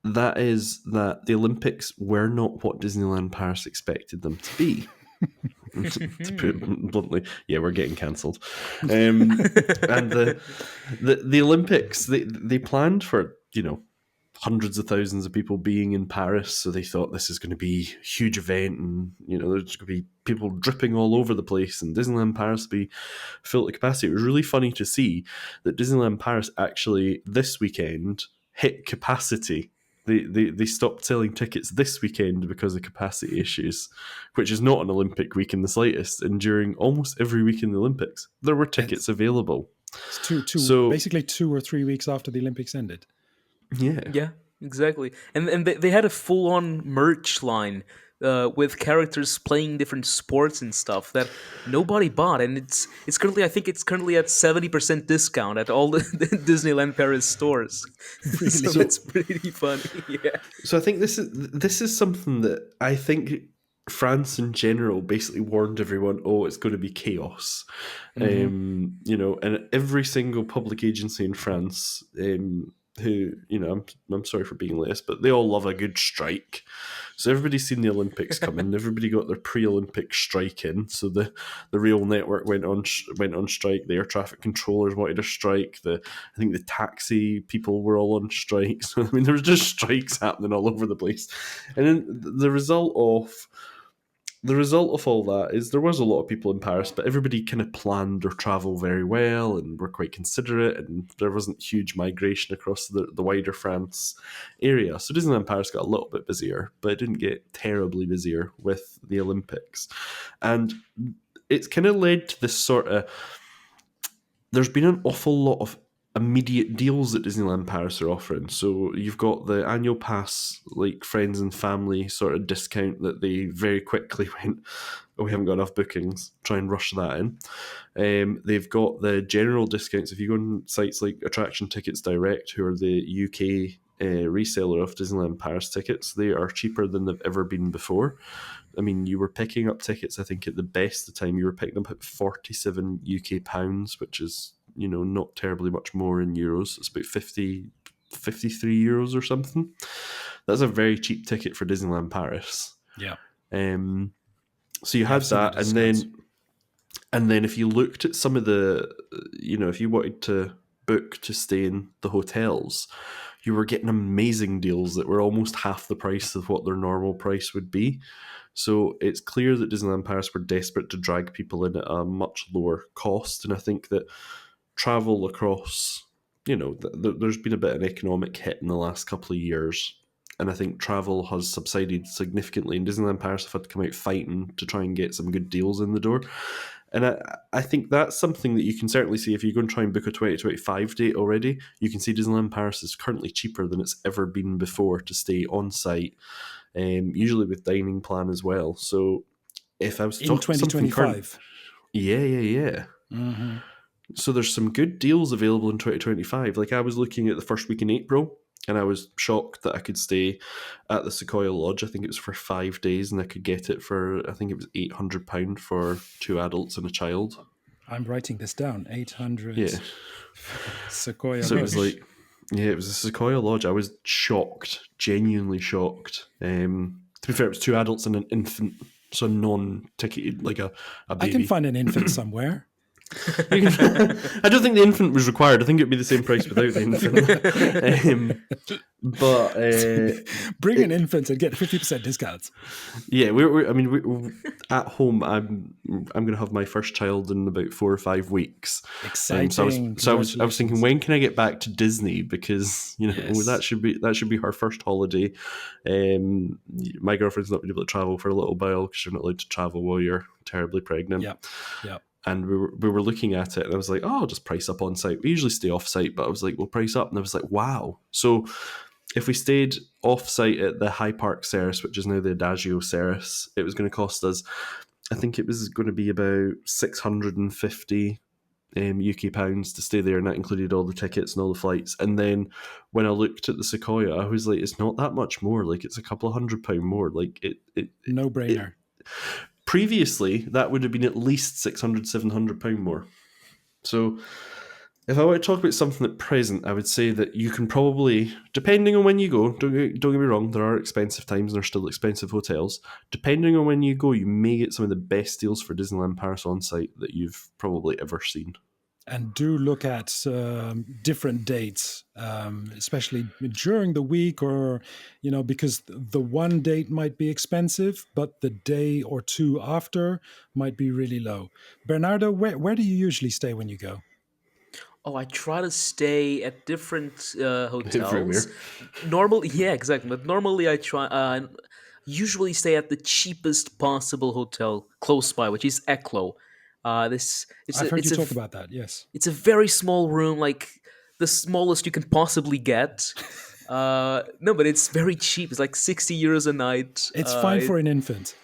that is that the Olympics were not what Disneyland Paris expected them to be. To put it bluntly, yeah, we're getting cancelled. And the Olympics, they planned for hundreds of thousands of people being in Paris, so they thought this is going to be a huge event, and there's going to be people dripping all over the place, and Disneyland Paris will be full to capacity. It was really funny to see that Disneyland Paris actually this weekend hit capacity. They stopped selling tickets this weekend because of capacity issues, which is not an Olympic week in the slightest. And during almost every week in the Olympics, there were tickets available. It's basically 2 or 3 weeks after the Olympics ended. Yeah. Yeah, exactly. And they had a full on merch line with characters playing different sports and stuff that nobody bought, and it's currently I think it's currently at 70% discount at all the Disneyland Paris stores. So that's pretty funny. Yeah. So I think this is something that I think France in general basically warned everyone, oh, it's going to be chaos. And every single public agency in France, who, I'm sorry for being less, but they all love a good strike. So everybody's seen the Olympics coming. Everybody got their pre-Olympic strike in. So the rail network went on strike. The air traffic controllers wanted a strike. I think the taxi people were all on strike. So I mean, there was just strikes happening all over the place. And then the result of all that is there was a lot of people in Paris, but everybody kind of planned their travel very well and were quite considerate, and there wasn't huge migration across the wider France area. So Disneyland Paris got a little bit busier, but it didn't get terribly busier with the Olympics. And it's kind of led to this sort of... There's been an awful lot of immediate deals that Disneyland Paris are offering. So you've got the annual pass, like friends and family sort of discount that they very quickly went, oh, we haven't got enough bookings, try and rush that in. They've got the general discounts. If you go on sites like Attraction Tickets Direct, who are the UK reseller of Disneyland Paris tickets, they are cheaper than they've ever been before. I mean, you were picking up tickets, I think at the best of the time, you were picking them up at 47 UK pounds, which is, not terribly much more in euros. It's about 53 euros or something. That's a very cheap ticket for Disneyland Paris. Yeah. So you had that, and then if you looked at some of the, if you wanted to book to stay in the hotels, you were getting amazing deals that were almost half the price of what their normal price would be. So it's clear that Disneyland Paris were desperate to drag people in at a much lower cost, and I think that travel across, there's been a bit of an economic hit in the last couple of years, and I think travel has subsided significantly, and Disneyland Paris have had to come out fighting to try and get some good deals in the door. And I think that's something that you can certainly see if you go and try and book a 2025 date already. You can see Disneyland Paris is currently cheaper than it's ever been before to stay on site, usually with dining plan as well. So if I was in 2025, yeah. Mm-hmm. So there's some good deals available in 2025. Like I was looking at the first week in April, and I was shocked that I could stay at the Sequoia Lodge. I think it was for 5 days, and I could get it for, I think it was £800 for 2 adults and a child. I'm writing this down. 800. Yeah. Sequoia So Lodge. it was like, it was a Sequoia Lodge. I was shocked, genuinely shocked. To be fair, it was 2 adults and an infant, so non-ticketed, like a baby. I can find an infant somewhere. I don't think the infant was required. I think it'd be the same price without the infant. Bring an infant and get 50% discounts. Yeah, we're at home. I'm going to have my first child in about 4 or 5 weeks. Exciting! I was thinking, when can I get back to Disney? Because Yes. that should be her first holiday. My girlfriend's not been able to travel for a little while because you're not allowed to travel while you're terribly pregnant. Yeah. And we were looking at it, and I was like, oh, I'll just price up on site. We usually stay off site, but I was like, we'll price up. And I was like, wow. So if we stayed off site at the High Park Ceres, which is now the Adagio Ceres, it was going to cost us, I think it was going to be about 650 UK pounds to stay there, and that included all the tickets and all the flights. And then when I looked at the Sequoia, I was like, it's not that much more. Like, it's a couple of £100 more. Like, No brainer. Previously, that would have been at least £600, £700 more. So if I were to talk about something at present, I would say that you can probably, depending on when you go, don't get me wrong, there are expensive times and there are still expensive hotels. Depending on when you go, you may get some of the best deals for Disneyland Paris on site that you've probably ever seen. and do look at different dates, especially during the week, or because the one date might be expensive, but the day or two after might be really low. Bernardo, where do you usually stay when you go? Oh, I try to stay at different hotels. Everywhere. Normally, yeah, exactly. But normally, I try. Usually stay at the cheapest possible hotel close by, which is Eklo. This I've heard you talk about that. Yes, it's a very small room, like the smallest you can possibly get. No, but it's very cheap. It's like 60 euros a night. it's fine for an infant.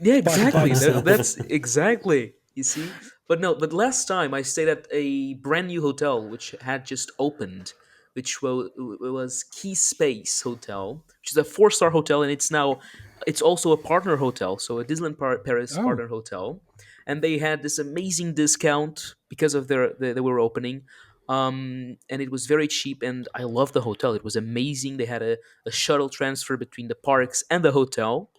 Yeah, by exactly. itself. That's exactly. You see, but no. But last time I stayed at a brand new hotel which had just opened, which was Key Space Hotel, which is a four-star hotel, and it's also a partner hotel, so a Disneyland Paris Oh, partner hotel, and they had this amazing discount because of they were opening. And it was very cheap, and I loved the hotel. It was amazing. They had a shuttle transfer between the parks and the hotel,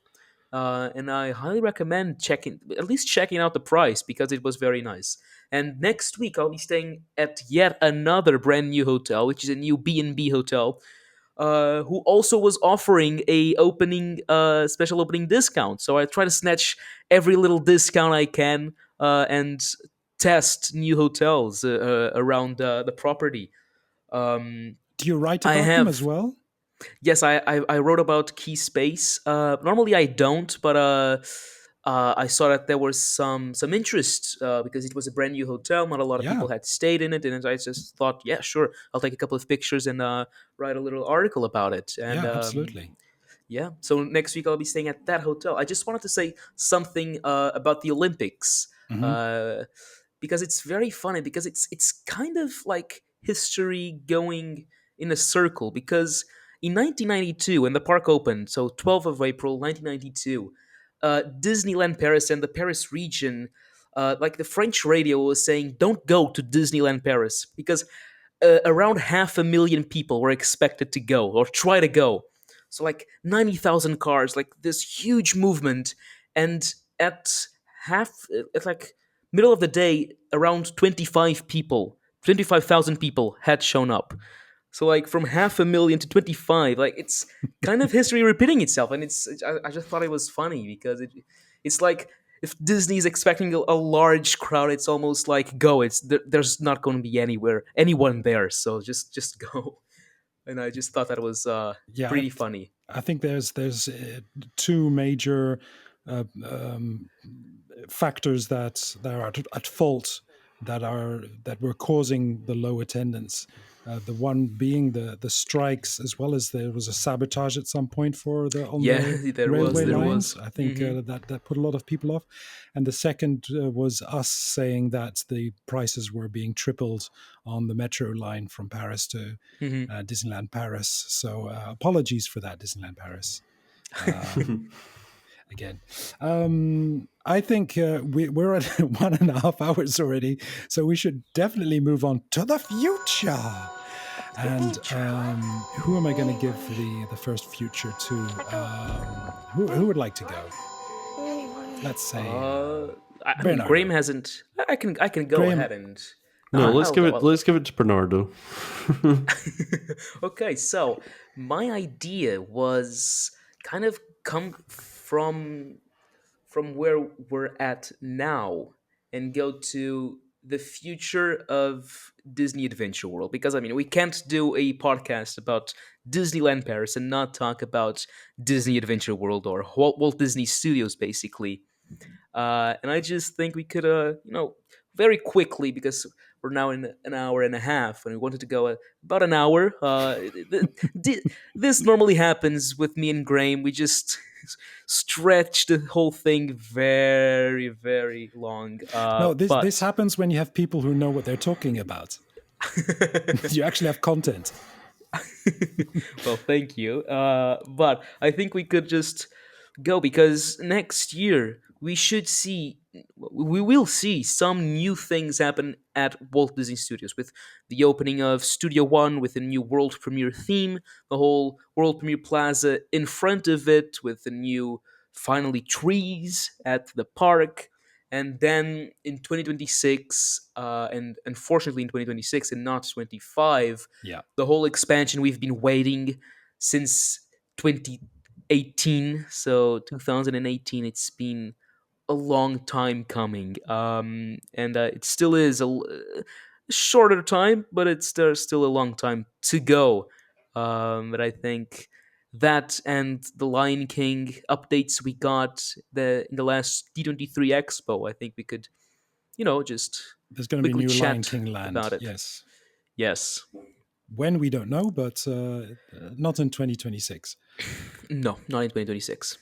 and I highly recommend checking out the price because it was very nice. And next week I'll be staying at yet another brand new hotel, which is a new B&B hotel, who also was offering a opening special opening discount. So I try to snatch every little discount I can and test new hotels around the property. Um, do you write I about them as have well? Yes, I wrote about Key Space. Normally I don't, but I saw that there was some interest because it was a brand new hotel. Not a lot of Yeah, people had stayed in it, and I just thought, yeah, sure, I'll take a couple of pictures and write a little article about it. And yeah, absolutely. yeah, so next week I'll be staying at that hotel. I just wanted to say something about the Olympics. Hmm. Uh, because it's very funny because it's kind of like history going in a circle because in 1992 when the park opened, so 12th of April 1992, Disneyland Paris and the Paris region, like the French radio was saying, don't go to Disneyland Paris because around 500,000 people were expected to go or try to go. So like 90,000 cars, like this huge movement, and at at like middle of the day, around 25,000 people had shown up. So like from 500,000 to 25, like it's kind of history repeating itself, and I just thought it was funny because it's like if Disney's expecting a large crowd, it's almost like go. There's not going to be anyone there, so just go. And I just thought that was Yeah, pretty funny. I think there's two major uh, um, factors that are at fault, that were causing the low attendance. The one being the strikes, as well as there was a sabotage at some point for the on Yeah, the there was, railway there was. lines. I think Hmm. that put a lot of people off. And the second was us saying that the prices were being tripled on the metro line from Paris to Hmm. Disneyland Paris. So apologies for that, Disneyland Paris. Um, Again, I think we're at 1.5 hours already, so we should definitely move on to the future. And who am I going to give the first future to? Who would like to go? Let's say Uh, I mean, Graham Bernardo. hasn't. I can go Graham. ahead and no, No, let's I'll give go. it. Let's give it to Bernardo. Okay, so my idea was kind of come from where we're at now and go to the future of Disney Adventure World because I mean we can't do a podcast about Disneyland Paris and not talk about Disney Adventure World or Walt Disney Studios basically. And I just think we could, very quickly, because we're now in an hour and a half, and we wanted to go about an hour. This normally happens with me and Graham. We just stretch the whole thing very, very long. No, this But happens when you have people who know what they're talking about. You actually have content. well, thank you. But I think we could just go because next year we will see some new things happen at Walt Disney Studios with the opening of Studio One with a new world premiere theme, the whole world premiere plaza in front of it with the new finally trees at the park, And then in 2026, and unfortunately in 2026 and not 25, Yeah. the whole expansion we've been waiting since 2018. So 2018, it's been a long time coming. And it still is shorter time, but it's there's still a long time to go. But I think that and the Lion King updates we got in the last D23 Expo, I think we could, just There's going to be quickly new Lion chat King land. about it. Yes. Yes. When we don't know, but not in 2026. No, not in 2026.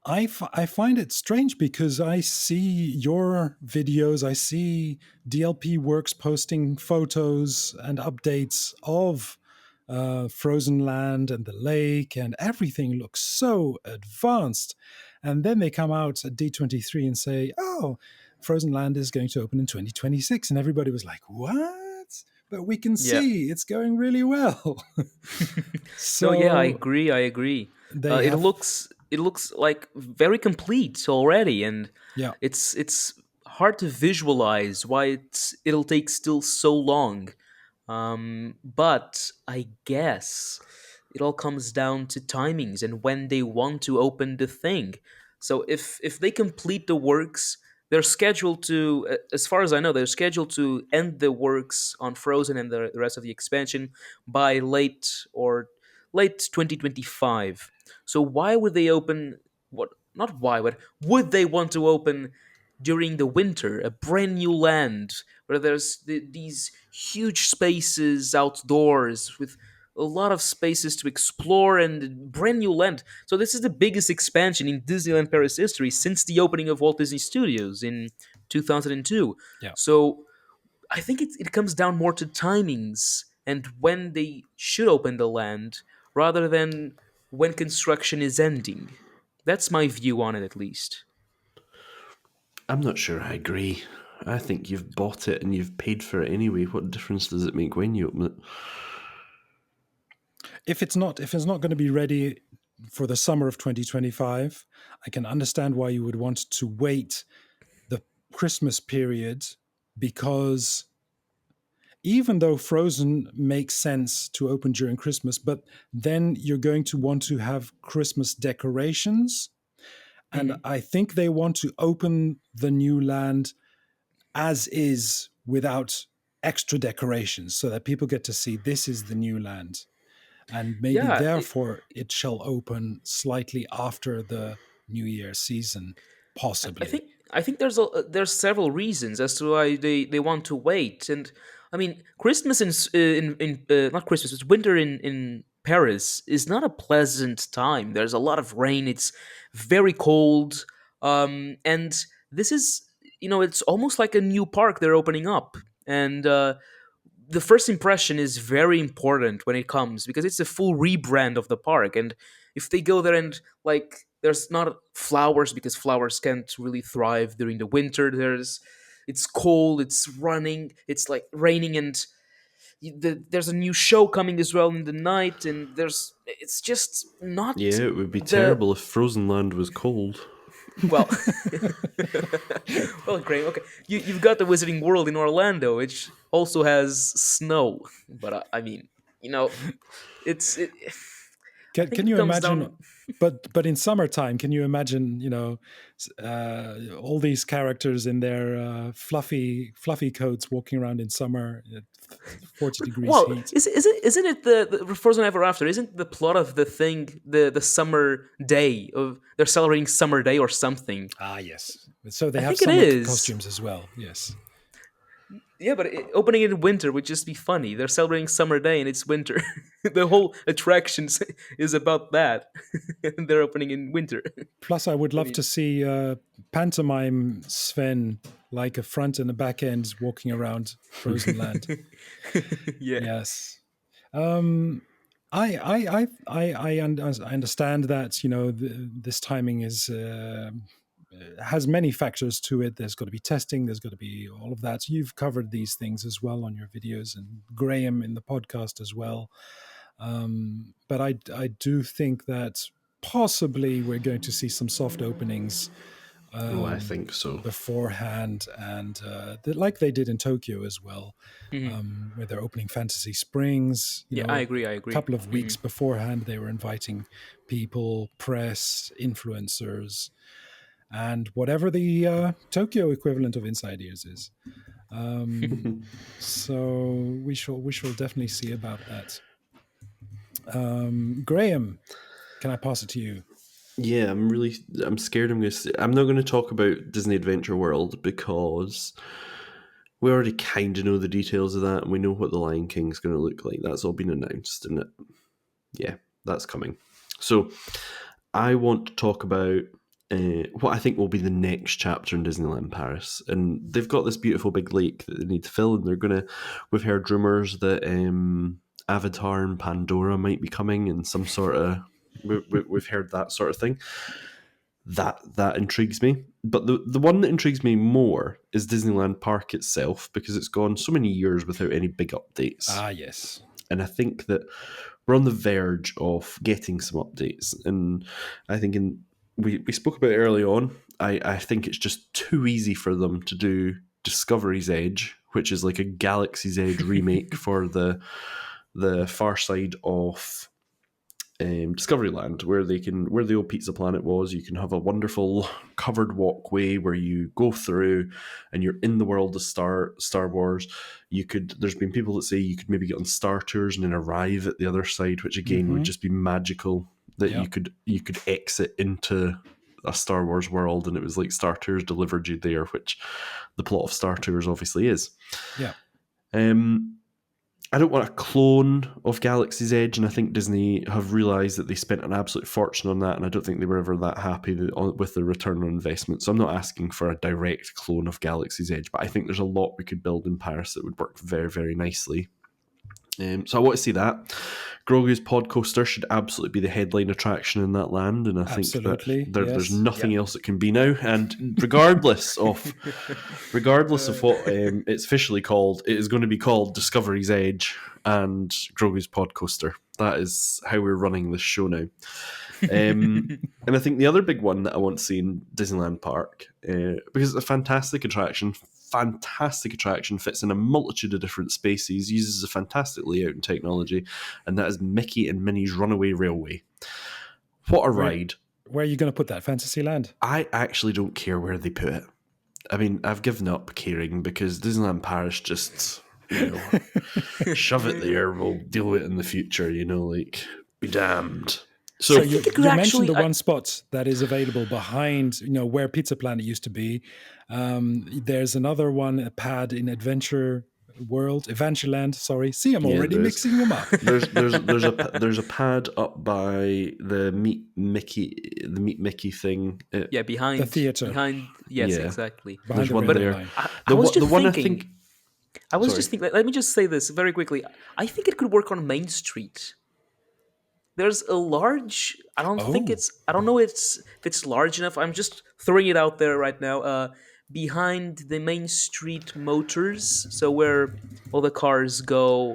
I find it strange because I see your videos, I see DLP Works posting photos and updates of Frozen Land and the lake, and everything looks so advanced. And then they come out at D23 and say, oh, Frozen Land is going to open in 2026. And everybody was like, what? But we can Yeah. see it's going really well. No, yeah, I So agree. I agree. they It have, looks like very complete already, and yeah. it's hard to visualize why it'll take still so long. But I guess it all comes down to timings and when they want to open the thing. So if they complete the works, they're scheduled to, as far as I know, they're scheduled to end the works on Frozen and the rest of the expansion by late 2025. So why would they open? What? Not why, but would they want to open during the winter a brand new land where there's these huge spaces outdoors with a lot of spaces to explore and brand new land. So this is the biggest expansion in Disneyland Paris history since the opening of Walt Disney Studios in 2002. Yeah. So I think it comes down more to timings and when they should open the land rather than when construction is ending. That's my view on it, at least. I'm not sure I agree. I think you've bought it and you've paid for it anyway. What difference does it make when you open it? If it's not going to be ready for the summer of 2025, I can understand why you would want to wait the Christmas period, because even though Frozen makes sense to open during Christmas, but then you're going to want to have Christmas decorations. And Mhm. I think they want to open the new land as is without extra decorations so that people get to see this is the new land. And maybe Yeah, therefore it shall open slightly after the New Year season, I possibly. think there's several reasons as to why they want to wait, and I mean Christmas in not Christmas, it's winter in Paris is not a pleasant time. There's a lot of rain. It's very cold, and this is it's almost like a new park they're opening up, and the first impression is very important when it comes because it's a full rebrand of the park. And if they go there and like there's not flowers because flowers can't really thrive during the winter, it's cold, it's running, it's like raining, and there's a new show coming as well in the night, and it's just not Yeah, it would be the terrible if Frozen Land was cold. well. Well, Graham, okay, you've got the Wizarding World in Orlando, which also has snow, but I mean, you know, I think Can it you comes imagine? down. But in summertime, can you imagine? All these characters in their fluffy coats walking around in summer at 40 degrees Well, heat. isn't it the Frozen Ever After? Isn't the plot of the thing the summer day of they're celebrating summer day or something? Ah, yes. So they I have think it summer is. costumes as well. Yes. Yeah, but opening it in winter would just be funny. They're celebrating summer day and it's winter. The whole attraction is about that. And they're opening in winter. Plus, I would When love you- to see pantomime Sven, like a front and a back end, walking around Frozen Land. yeah. Yes. Um, I understand that this timing is has many factors to it. There's got to be testing. There's got to be all of that. You've covered these things as well on your videos, and Graham in the podcast as well. But I do think that possibly we're going to see some soft openings I think so. beforehand, and like they did in Tokyo as well, Mhm. where they're opening Fantasy Springs. Yeah, I agree. I A agree. couple of weeks beforehand, they were inviting people, press, influencers, and whatever the Tokyo equivalent of Insidears is. So we shall definitely see about that. Graham, can I pass it to you? Yeah, I'm scared I'm not going to talk about Disney Adventure World because we already kind of know the details of that and we know what the Lion King's going to look like. That's all been announced, and yeah, that's coming. So I want to talk about what I think will be the next chapter in Disneyland Paris. And they've got this beautiful big lake that they need to fill, and we've heard rumours that Avatar and Pandora might be coming in some sort of, we've heard that sort of thing. That intrigues me. But the one that intrigues me more is Disneyland Park itself, because it's gone so many years without any big updates. Ah, yes. And I think that we're on the verge of getting some updates. And I think we spoke about it early on. I think it's just too easy for them to do Discovery's Edge, which is like a Galaxy's Edge remake for the far side of Discoveryland, where the old Pizza Planet was. You can have a wonderful covered walkway where you go through, and you're in the world of Star Wars. There's been people that say you could maybe get on Star Tours and then arrive at the other side, which again would just be magical. That Yeah. you could exit into a Star Wars world, and it was like Star Tours delivered you there, which the plot of Star Tours obviously is. Yeah. I don't want a clone of Galaxy's Edge, and I think Disney have realised that they spent an absolute fortune on that, and I don't think they were ever that happy with the return on investment. So I'm not asking for a direct clone of Galaxy's Edge, but I think there's a lot we could build in Paris that would work very, very nicely. So I want to see that. Grogu's Podcoaster should absolutely be the headline attraction in that land, and I think Absolutely, that there's yes. nothing else it can be now. And regardless of what it's officially called, it is going to be called Discovery's Edge and Grogu's Podcoaster. That is how we're running this show now. And I think the other big one that I want to see in Disneyland Park, because it's a fantastic attraction, fits in a multitude of different spaces, uses a fantastic layout and technology, and that is Mickey and Minnie's Runaway Railway. What a ride. Where are you going to put that? Fantasyland? I actually don't care where they put it. I mean, I've given up caring because Disneyland Paris just, shove it there, we'll deal with it in the future, like, be damned. So you mentioned the one spot that is available behind, where Pizza Planet used to be. There's another one, a pad in Adventureland. Sorry, see, I'm already mixing them up. there's a pad up by the Meet Mickey thing. Behind the theater. Yes, exactly. There's one there. I was just thinking. Let me just say this very quickly. I think it could work on Main Street. There's a large. I don't know if it's large enough. I'm just throwing it out there right now. Behind the Main Street Motors, so where all the cars go.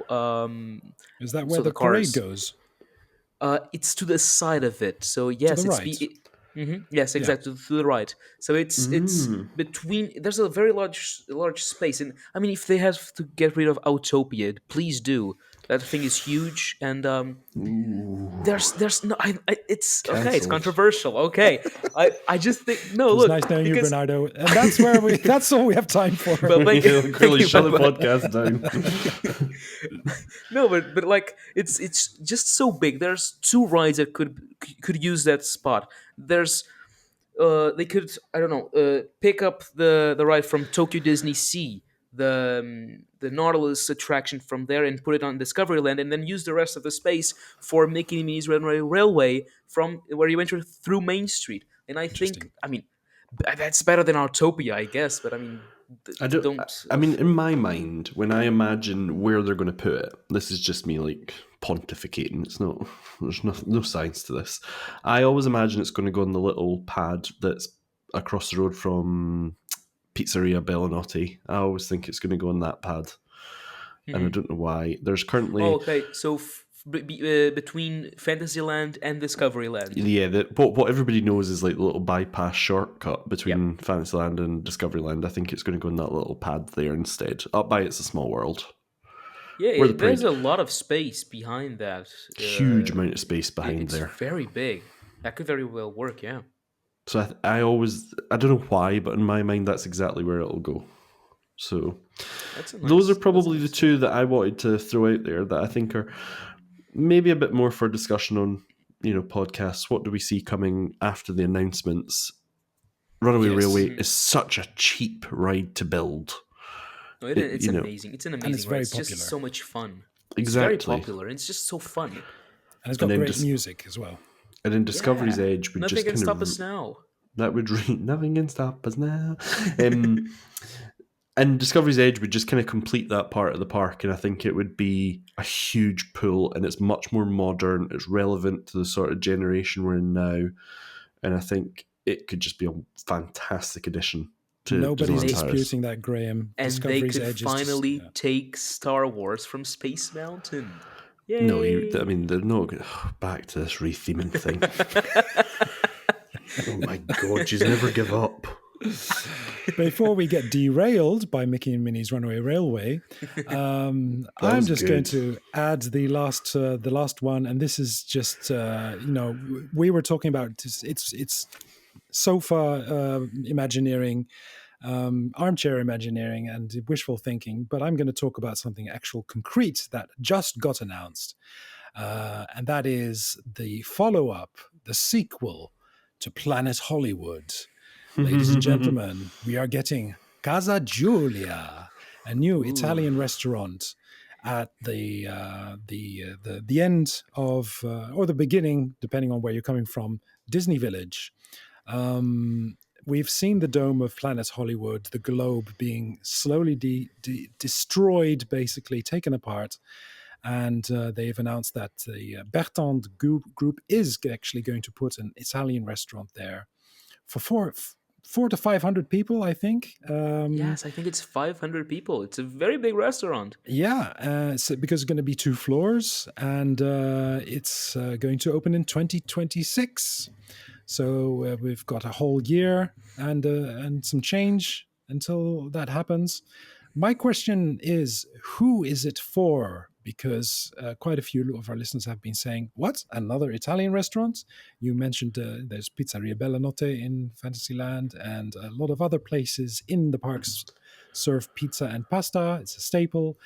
Is that where the parade goes? It's to the side of it. So yes, to the right. Yes, exactly, to the right. So it's between. There's a very large space, and I mean, if they have to get rid of Autopia, please do. That thing is huge, and there's no. It's Cancelled. Okay. It's controversial. Okay, I just think no. It's Look, nice knowing you, Bernardo, and that's where that's all we have time for. But clearly, shut the podcast down. No, but like it's just so big. There's two rides that could use that spot. There's they could, I don't know, pick up the ride from Tokyo Disney Sea, the Nautilus attraction from there, and put it on Discoveryland, and then use the rest of the space for Mickey and Minnie's Runaway Railway from where you enter through Main Street. And I think, I mean, that's better than Autopia, I guess. But I mean, I mean, in my mind, when I imagine where they're going to put it, this is just me like pontificating. There's no science to this. I always imagine it's going to go on the little pad that's across the road from Pizzeria Bellinotti. I always think it's going to go on that pad, and I don't know why. There's currently okay. So between Fantasyland and Discoveryland. Yeah, what everybody knows is like the little bypass shortcut Yep. between Fantasyland and Discoveryland. I think it's going to go in that little pad there instead. Up by It's a Small World, Yeah, where the there's parade, a lot of space behind that. huge amount of space behind It's there. very big. That could very well work. Yeah. So I always, I don't know why, but in my mind, that's exactly where it'll go. So That's a those are nice. That's probably the nice. two that I wanted to throw out there that I think are maybe a bit more for discussion on, podcasts. What do we see coming after the announcements? Runaway Yes. Railway Mhm. is such a cheap ride to build. No, It, it's amazing. It's an And it's amazing ride. very It's just popular. so much fun. It's very exactly. popular. And it's just so fun. And it's And got then great music as well. and then Discovery's Yeah. Edge would Nothing just can kind stop of us now. that would nothing can stop us now. And Discovery's Edge would just kind of complete that part of the park, and I think it would be a huge pull, and it's much more modern. It's relevant to the sort of generation we're in now, and I think it could just be a fantastic addition to Nobody's Disneyland They Paris. disputing that, Graham. and they Discovery's could Edge is just. finally Yeah. take Star Wars from Space Mountain. No, I Yay! mean they're not back to this retheming thing. Oh my god, she's never give up. Before we get derailed by Mickey and Minnie's Runaway Railway, I'm just going to add the last one, and this is just we were talking about it's sofa imagineering, armchair imagineering, and wishful thinking, but I'm going to talk about something actual concrete that just got announced, and that is the follow-up, the sequel to Planet Hollywood. Ladies and gentlemen, we are getting Casa Giulia, a new Italian restaurant at the end of or the beginning, depending on where you're coming from, Disney Village. We've seen the dome of Planet Hollywood, the globe being slowly destroyed, basically taken apart. And they've announced that the Bertrand Group is actually going to put an Italian restaurant there for 400 to 500 people, I think. Yes, I think it's 500 people. It's a very big restaurant. Yeah, because it's going to be 2 floors, and it's going to open in 2026. So we've got a whole year and some change until that happens. My question is, who is it for? Because quite a few of our listeners have been saying, what, another Italian restaurant? You mentioned there's Pizzeria Bellanotte in Fantasyland, and a lot of other places in the parks serve pizza and pasta. It's a staple.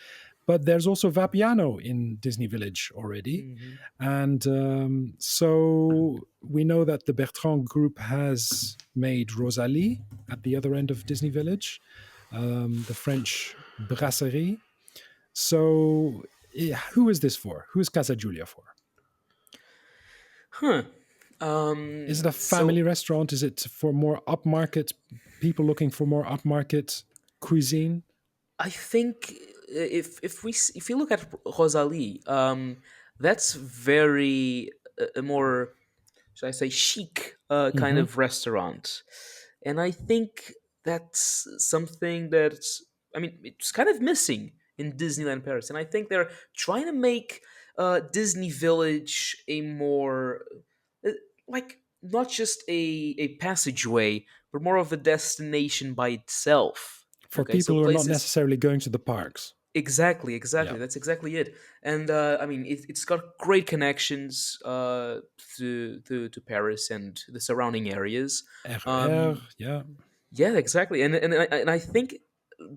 But there's also Vapiano in Disney Village already. Mhm. And so we know that the Bertrand Group has made Rosalie at the other end of Disney Village, the French brasserie. So who is this for? Who is Casa Giulia for? Huh. Is it a family restaurant? Is it for more upmarket people looking for more upmarket cuisine? I think if you look at Rosalie, that's very a more, should I say, chic kind Mm-hmm. of restaurant, and I think that's something that, I mean, it's kind of missing in Disneyland Paris, and I think they're trying to make Disney Village a more uh, like not just a passageway, but more of a destination by itself. For Okay, so people who are not places. necessarily going to the parks. Exactly. Yeah. That's exactly it. And I mean, it's got great connections to Paris and the surrounding areas. RER, Um, yeah. yeah, exactly. And I think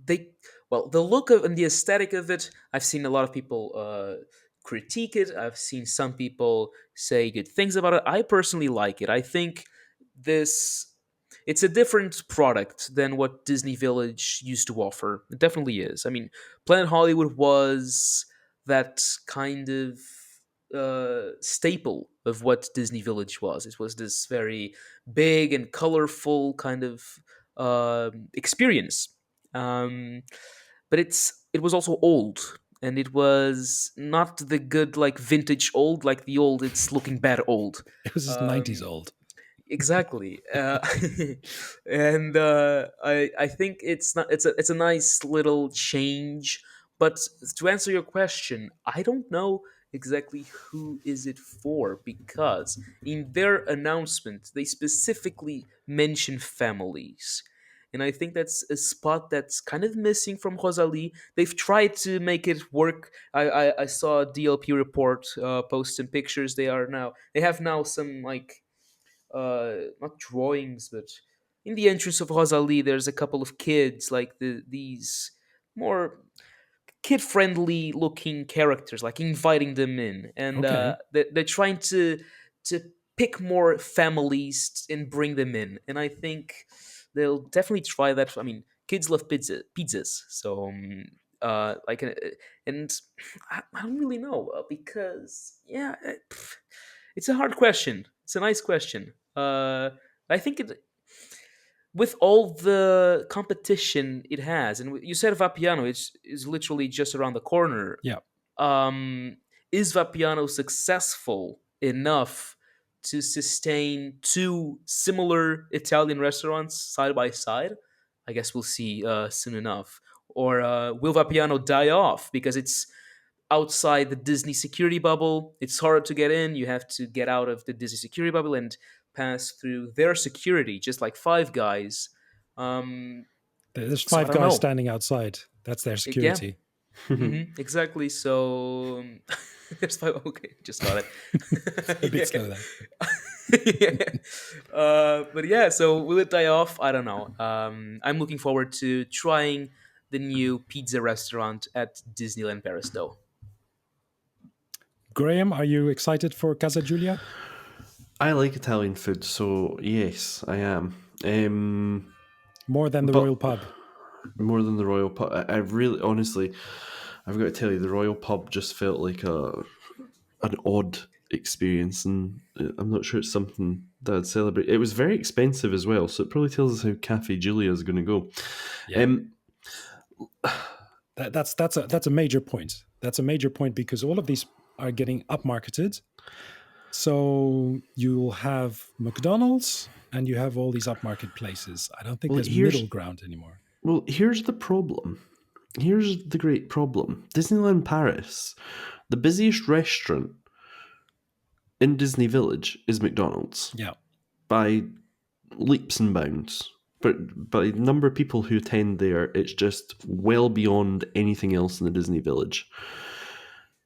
they, well, the look of and the aesthetic of it. I've seen a lot of people critique it. I've seen some people say good things about it. I personally like it. I think this it's a different product than what Disney Village used to offer. It definitely is. I mean, Planet Hollywood was that kind of staple of what Disney Village was. It was this very big and colorful kind of experience. Um, but it was also old, and it was not the good like vintage old, like the old. It's looking bad old. It was just 90s Um, old. exactly, and I think it's not it's a nice little change But to answer your question, I don't know exactly who is it for, because in their announcement they specifically mention families. And I think that's a spot that's kind of missing from Rosalie. They've tried to make it work. I saw a DLP report post some pictures. They have now some, like, not drawings, but in the entrance of Rosalie, there's a couple of kids, like these more kid-friendly looking characters, like inviting them in, and Okay. they're trying to pick more families and bring them in. And I think they'll definitely try that. I mean, kids love pizzas, so like, and I don't really know, because yeah, it's a hard question. It's a nice question. I think it, with all the competition it has, and you said Vapiano is literally just around the corner. Yeah. Um, is Vapiano successful enough to sustain two similar Italian restaurants side by side? I guess we'll see soon enough. Or will Vapiano die off because it's outside the Disney security bubble? It's hard to get in. You have to get out of the Disney security bubble and pass through their security, just like Five Guys. Um, There's so I five don't guys know. standing outside. That's their Yeah, security. exactly. So there's five. Okay, just got A bit it. slow there. Yeah. But yeah, so will it die off? I don't know. I'm looking forward to trying the new pizza restaurant at Disneyland Paris, though. Graham, are you excited for Casa Giulia? I like Italian food, so yes, I am. More than the But Royal Pub. more than the Royal Pub, I really, honestly, I've got to tell you, the Royal Pub just felt like an odd experience, and I'm not sure it's something that I'd celebrate. It was very expensive as well, so it probably tells us how Cafe Giulia is going to go. Yeah. Um, That's a major point. That's a major point because all of these are getting upmarketed. So you'll have McDonald's and you have all these upmarket places. I don't think well, there's middle ground anymore. here's the problem. Here's the great problem. Disneyland Paris, the busiest restaurant in Disney Village is McDonald's Yeah. by leaps and bounds. But by the number of people who attend there, it's just well beyond anything else in the Disney Village.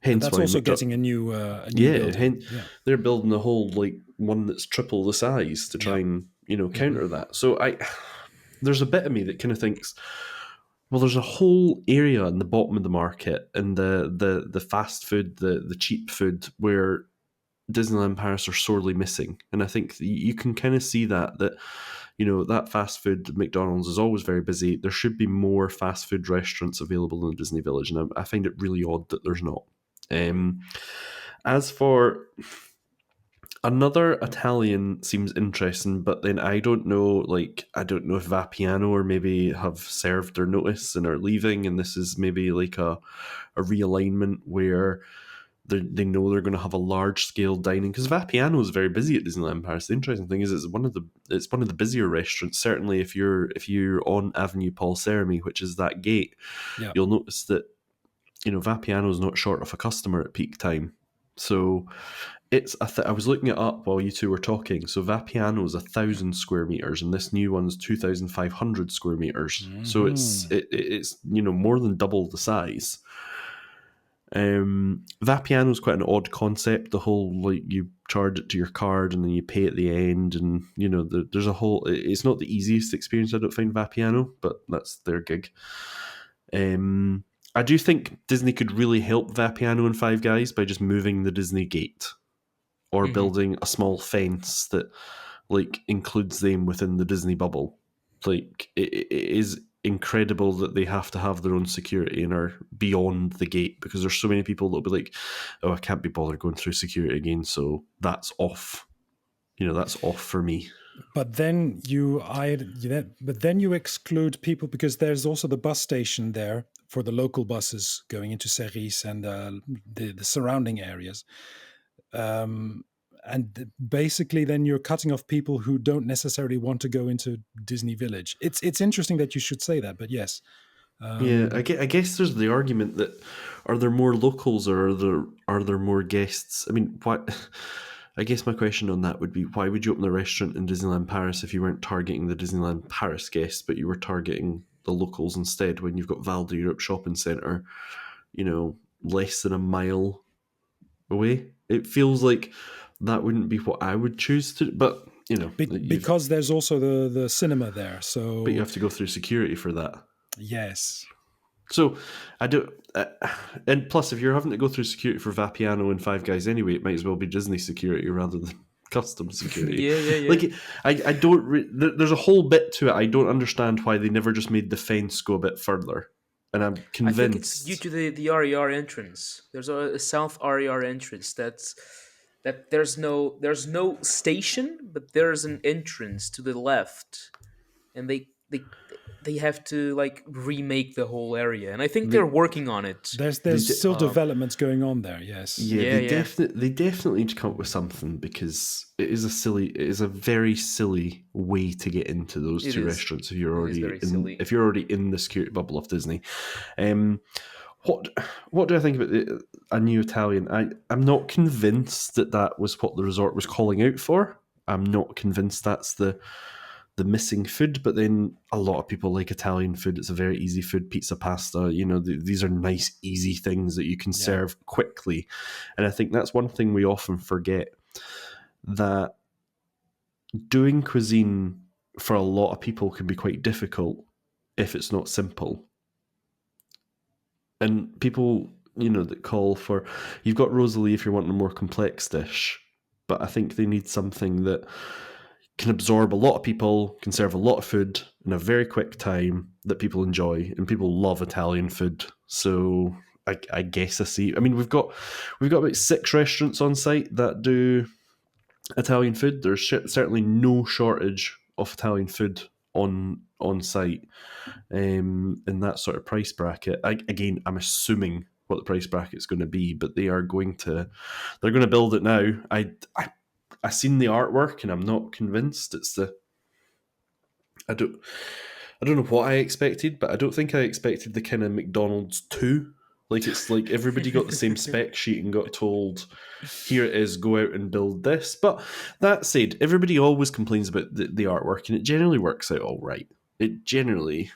And Hence that's why also getting a new yeah, building. Yeah. they're building a whole like one that's triple the size to try and counter that. So there's a bit of me that kind of thinks, well, there's a whole area in the bottom of the market and the fast food, the cheap food where Disneyland Paris are sorely missing, and I think you can kind of see that that fast food McDonald's is always very busy. There should be more fast food restaurants available in the Disney Village, and I find it really odd that there's not. As for another Italian seems interesting, but then I don't know. I don't know if Vapiano or maybe have served their notice and are leaving, and this is maybe like a realignment where they know they're going to have a large scale dining, because Vapiano is very busy at Disneyland Paris. The interesting thing is it's one of the busier restaurants. Certainly, if you're on Avenue Paul Seremy, which is that gate, Yeah. you'll notice that Vapiano is not short of a customer at peak time. So it's I was looking it up while you two were talking. So Vapiano is 1,000 square meters, and this new one's 2,500 square meters. So it's more than double the size. Vapiano is quite an odd concept. The whole you charge it to your card and then you pay at the end, and there's a whole. It's not the easiest experience, I don't find, Vapiano, but that's their gig. I do think Disney could really help Vapiano and Five Guys by just moving the Disney gate or building a small fence that includes them within the Disney bubble. It is incredible that they have to have their own security and are beyond the gate, because there's so many people that'll be like, oh, I can't be bothered going through security again, so that's off. That's off for me. But then you exclude people, because there's also the bus station there for the local buses going into Ceris and the surrounding areas. And basically then you're cutting off people who don't necessarily want to go into Disney Village. It's interesting that you should say that, but yes. Yeah, I guess there's the argument that are there more locals or are there more guests? I mean, why? I guess my question on that would be why would you open a restaurant in Disneyland Paris if you weren't targeting the Disneyland Paris guests, but you were targeting the locals instead when you've got Val d'Europe Shopping Centre, less than a mile away? It feels like that wouldn't be what I would choose to, but Because there's also the cinema there. but you So have to go through security for that. yes. So I do, and plus, if you're having to go through security for Vapiano and Five Guys anyway, it might as well be Disney security rather than custom security. Yeah. Like, I don't. There's a whole bit to it. I don't understand why they never just made the fence go a bit further. And I'm I think it's due convinced to the RER entrance. There's a south RER entrance that there's no station, but there's an entrance to the left, and they have to like remake the whole area, and I think they're they, working on it. There's still Um, developments going on there. Yes. yeah, yeah, yeah, they definitely need to come up with something because it is a very silly way to get into those it two is. restaurants if you're It is already very silly. in the security bubble of Disney. Um, what do I think about a new Italian? I'm not convinced that was what the resort was calling out for. I'm not convinced that's the missing food, but then a lot of people like Italian food. It's a very easy food, pizza, pasta. These are nice, easy things that you can serve quickly, and I think that's one thing we often forget, that doing cuisine for a lot of people can be quite difficult if it's not simple. And people, that call for, you've got Rosalie if you're wanting a more complex dish, but I think they need something that can absorb a lot of people, can serve a lot of food in a very quick time that people enjoy, and people love Italian food. So I guess I see. I mean, we've got about 6 restaurants on site that do Italian food. There's certainly no shortage of Italian food on site, in that sort of price bracket. Again, I'm assuming what the price bracket's going to be, but they're going to build it now. I seen the artwork and I'm not convinced it's the. I don't know what I expected, but I don't think I expected the kind of McDonald's 2. Like, it's like everybody got the same spec sheet and got told, here it is, go out and build this. But that said, everybody always complains about the artwork, and it generally works out all right. It generally,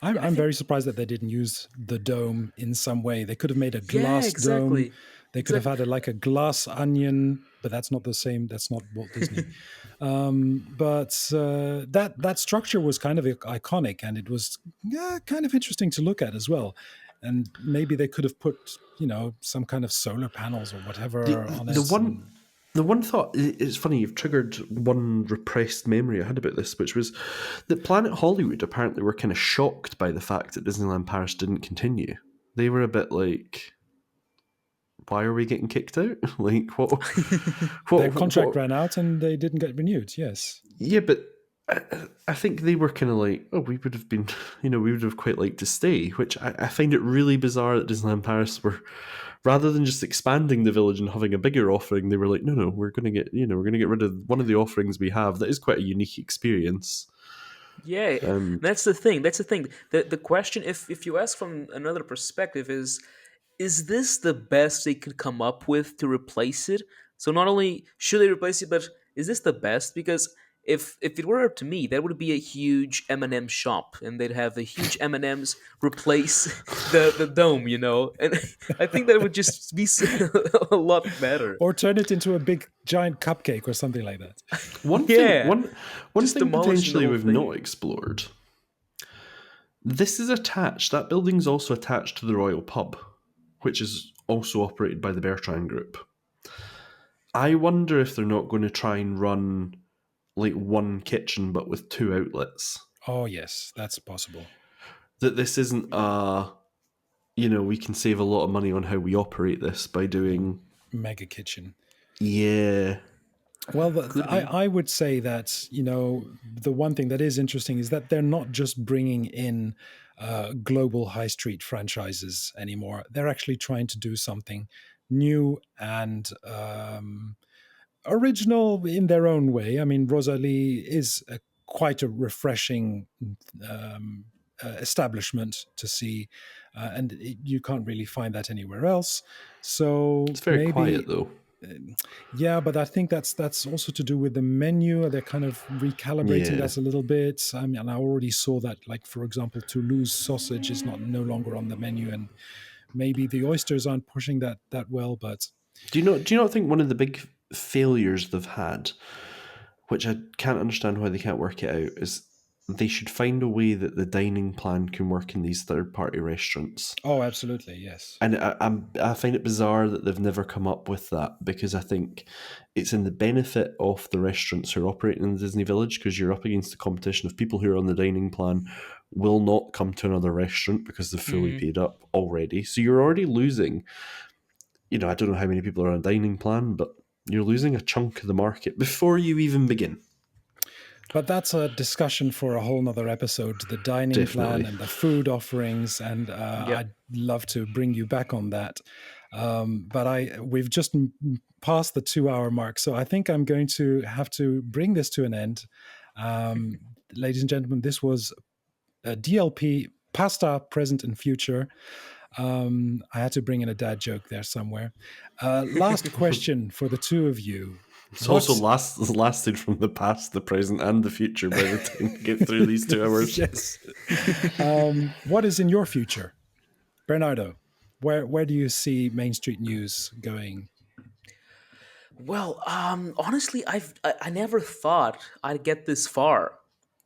I'm very surprised that they didn't use the dome in some way. They could have made a yeah, glass dome. exactly. They could have had a glass onion, but that's not the same. That's not Walt Disney. But that structure was kind of iconic, and it was kind of interesting to look at as well. And maybe they could have put some kind of solar panels or whatever on it. The one thought, it's funny, you've triggered one repressed memory I had about this, which was that Planet Hollywood apparently were kind of shocked by the fact that Disneyland Paris didn't continue. They were a bit like, why are we getting kicked out? Like, what? Their contract ran out and they didn't get renewed, yes. Yeah, but I think they were kind of like, oh, we would have been, we would have quite liked to stay, which I find it really bizarre that Disneyland Paris were, rather than just expanding the village and having a bigger offering, they were like, no, we're going to get rid of one of the offerings we have that is quite a unique experience. Yeah, that's the thing. The question, if you ask from another perspective, is this the best they could come up with to replace it? So not only should they replace it, but is this the best? Because if it were up to me, that would be a huge M&M shop, and they'd have the huge M&Ms replace the dome, and I think that would just be a lot better. Or turn it into a big giant cupcake or something like that. One Yeah. thing, one Just thing demolishing potentially the whole we've thing. not explored. This is attached. That building's also attached to the Royal Pub, which is also operated by the Bertrand Group. I wonder if they're not going to try and run like one kitchen but with 2 outlets. Oh, yes, that's possible. That this isn't we can save a lot of money on how we operate this by doing Mega kitchen. Yeah. Well, I would say that, the one thing that is interesting is that they're not just bringing in global high street franchises anymore. They're actually trying to do something new and original in their own way. I mean, Rosalie is quite a refreshing establishment to see, and you can't really find that anywhere else. So It's very quiet, though. yeah, but I think that's also to do with the menu. They're kind of recalibrating Yeah. that a little bit. I mean, I already saw that, like, for example, Toulouse sausage is no longer on the menu, and maybe the oysters aren't pushing that well. But Do you not think one of the big failures they've had, which I can't understand why they can't work it out, is they should find a way that the dining plan can work in these third-party restaurants. oh, absolutely, yes. And I find it bizarre that they've never come up with that, because I think it's in the benefit of the restaurants who are operating in the Disney Village, because you're up against the competition of people who are on the dining plan will not come to another restaurant because they've fully paid up already. So you're already losing, I don't know how many people are on a dining plan, but you're losing a chunk of the market before you even begin. But that's a discussion for a whole nother episode, the dining plan Definitely. and the food offerings. And Yep. I'd love to bring you back on that. But we've just passed the 2-hour mark. So I think I'm going to have to bring this to an end. Ladies and gentlemen, this was a DLP, pasta, present and future. I had to bring in a dad joke there somewhere. Last question for the two of you. It's also lasted from the past, the present, and the future by the time we get through these 2 hours. Yes. What is in your future, Bernardo? Where do you see Main Street News going? Well, honestly, I never thought I'd get this far.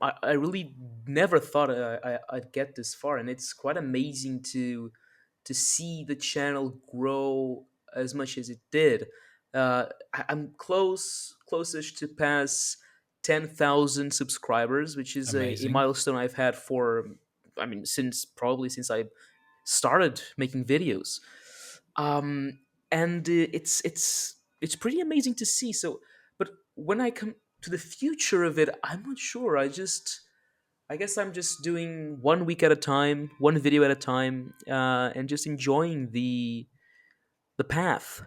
I really never thought I'd get this far, and it's quite amazing to see the channel grow as much as it did. I'm close-ish to pass 10,000 subscribers, which is a Amazing. milestone I've had for, I mean, since I started making videos. And it's pretty amazing to see. So, but when I come to the future of it, I'm not sure. I guess I'm just doing 1 week at a time, one video at a time, and just enjoying the path.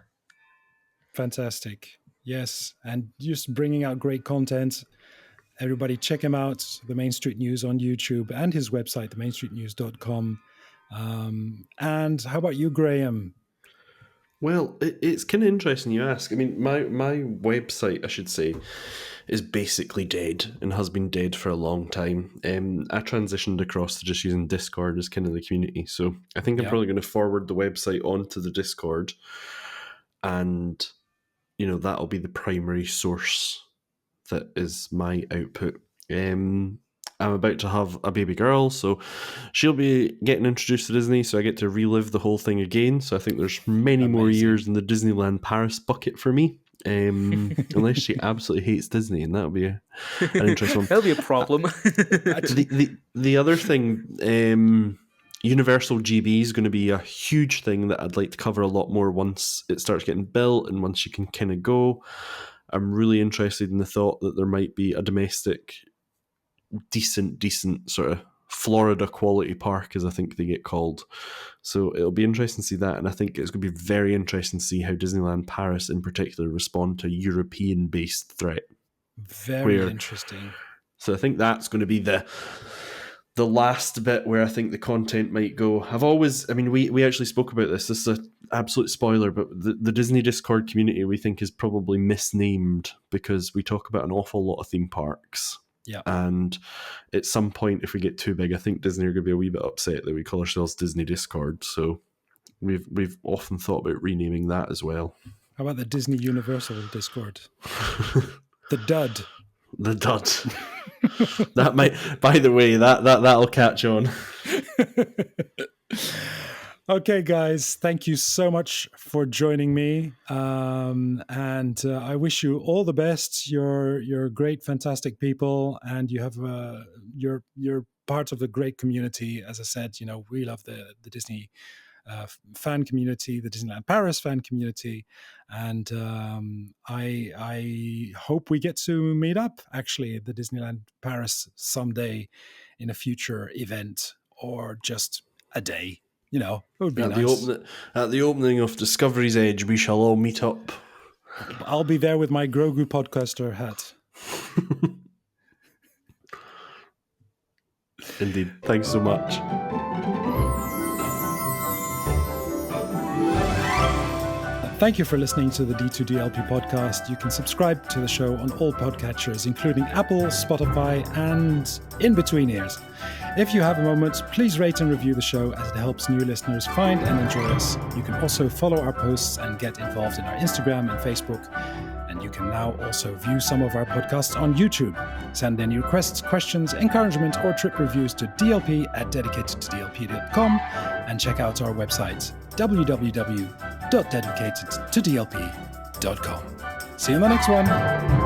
Fantastic. Yes, and just bringing out great content. Everybody check him out, the Main Street News on YouTube, and his website, themainstreetnews.com. And how about you, Graham? Well, it's kind of interesting you ask. I mean, my website, I should say, is basically dead and has been dead for a long time. I transitioned across to just using Discord as kind of the community. So I think I'm Yeah. probably going to forward the website onto the Discord, and that'll be the primary source that is my output. I'm about to have a baby girl, so she'll be getting introduced to Disney, so I get to relive the whole thing again. So I think there's many more Amazing. years in the Disneyland Paris bucket for me. Unless she absolutely hates Disney, and that'll be an interesting one. That'll be a problem. The other thing, Universal GB is going to be a huge thing that I'd like to cover a lot more once it starts getting built and once you can kind of go. I'm really interested in the thought that there might be a domestic, decent sort of Florida quality park, as I think they get called. So it'll be interesting to see that, and I think it's going to be very interesting to see how Disneyland Paris in particular respond to a European-based threat. Very interesting. So I think that's going to be the last bit where I think the content might go. We actually spoke about this. This is an absolute spoiler, but the Disney Discord community we think is probably misnamed because we talk about an awful lot of theme parks. Yeah. And at some point, if we get too big, I think Disney are going to be a wee bit upset that we call ourselves Disney Discord. So we've often thought about renaming that as well. How about the Disney Universal Discord? The Dud. The Dud. That might, by the way, that'll catch on. Okay, guys, thank you so much for joining me, and I wish you all the best. You're great, fantastic people, and you have you're part of the great community. As I said, we love the Disney fan community, the Disneyland Paris fan community, and I hope we get to meet up actually at the Disneyland Paris someday in a future event or just a day. It would be nice. At the opening of Discovery's Edge, we shall all meet up. I'll be there with my Grogu Podcoaster hat. Indeed. Thanks so much. Thank you for listening to the D2DLP podcast. You can subscribe to the show on all podcatchers, including Apple, Spotify, and in between ears. If you have a moment, please rate and review the show as it helps new listeners find and enjoy us. You can also follow our posts and get involved in our Instagram and Facebook. And you can now also view some of our podcasts on YouTube. Send any requests, questions, encouragement, or trip reviews to dlp@dedicatedtodlp.com and check out our website, www.dedicatedtodlp.com. See you in the next one.